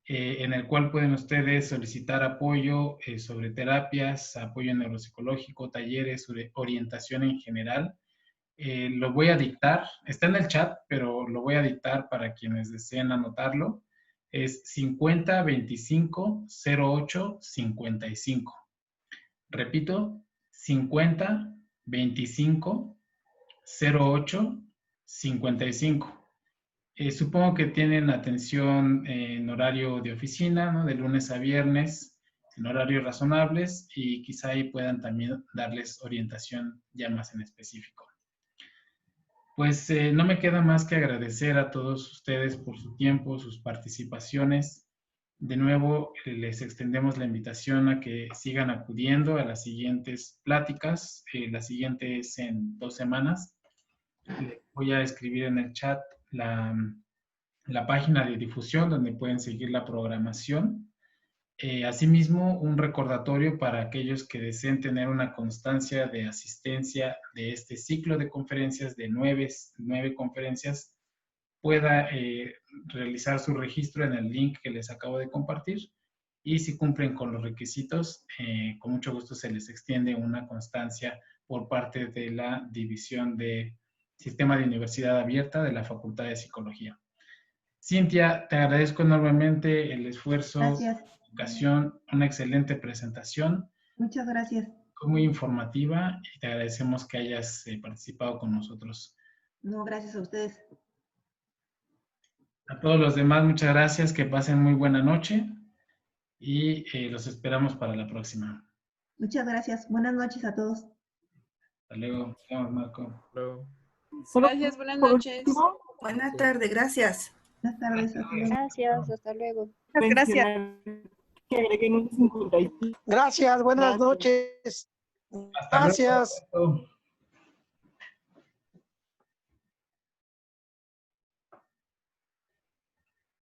Speaker 1: en el cual pueden ustedes solicitar apoyo sobre terapias, apoyo neuropsicológico, talleres, orientación en general. Lo voy a dictar, está en el chat, pero lo voy a dictar para quienes deseen anotarlo. Es 50 25 08 55. Repito, 50 25 08 55. Supongo que tienen atención en horario de oficina, ¿no? De lunes a viernes, en horarios razonables, y quizá ahí puedan también darles orientación ya más en específico. Pues no me queda más que agradecer a todos ustedes por su tiempo, sus participaciones. De nuevo, les extendemos la invitación a que sigan acudiendo a las siguientes pláticas. La siguiente es en 2 semanas. Les voy a escribir en el chat la la página de difusión donde pueden seguir la programación. Asimismo, un recordatorio para aquellos que deseen tener una constancia de asistencia de este ciclo de conferencias de 9 conferencias, pueda realizar su registro en el link que les acabo de compartir, y si cumplen con los requisitos, con mucho gusto se les extiende una constancia por parte de la División de Sistema de Universidad Abierta de la Facultad de Psicología. Cintia, te agradezco enormemente el esfuerzo,
Speaker 2: Gracias.
Speaker 1: la educación, una excelente presentación.
Speaker 2: Muchas gracias.
Speaker 1: Fue muy informativa y te agradecemos que hayas participado con nosotros.
Speaker 2: No, gracias a ustedes.
Speaker 1: A todos los demás, muchas gracias, que pasen muy buena noche y los esperamos para la próxima.
Speaker 2: Muchas gracias. Buenas noches a todos.
Speaker 1: Hasta luego. Nos vemos, Marco.
Speaker 3: Hasta luego.
Speaker 9: Gracias, buenas noches.
Speaker 7: Buenas tardes, gracias.
Speaker 2: Buenas tardes. Hasta luego.
Speaker 8: Gracias, hasta luego.
Speaker 9: Gracias.
Speaker 10: Que agreguen un 55.
Speaker 11: Gracias, buenas noches.
Speaker 1: Hasta
Speaker 11: Gracias.
Speaker 1: luego.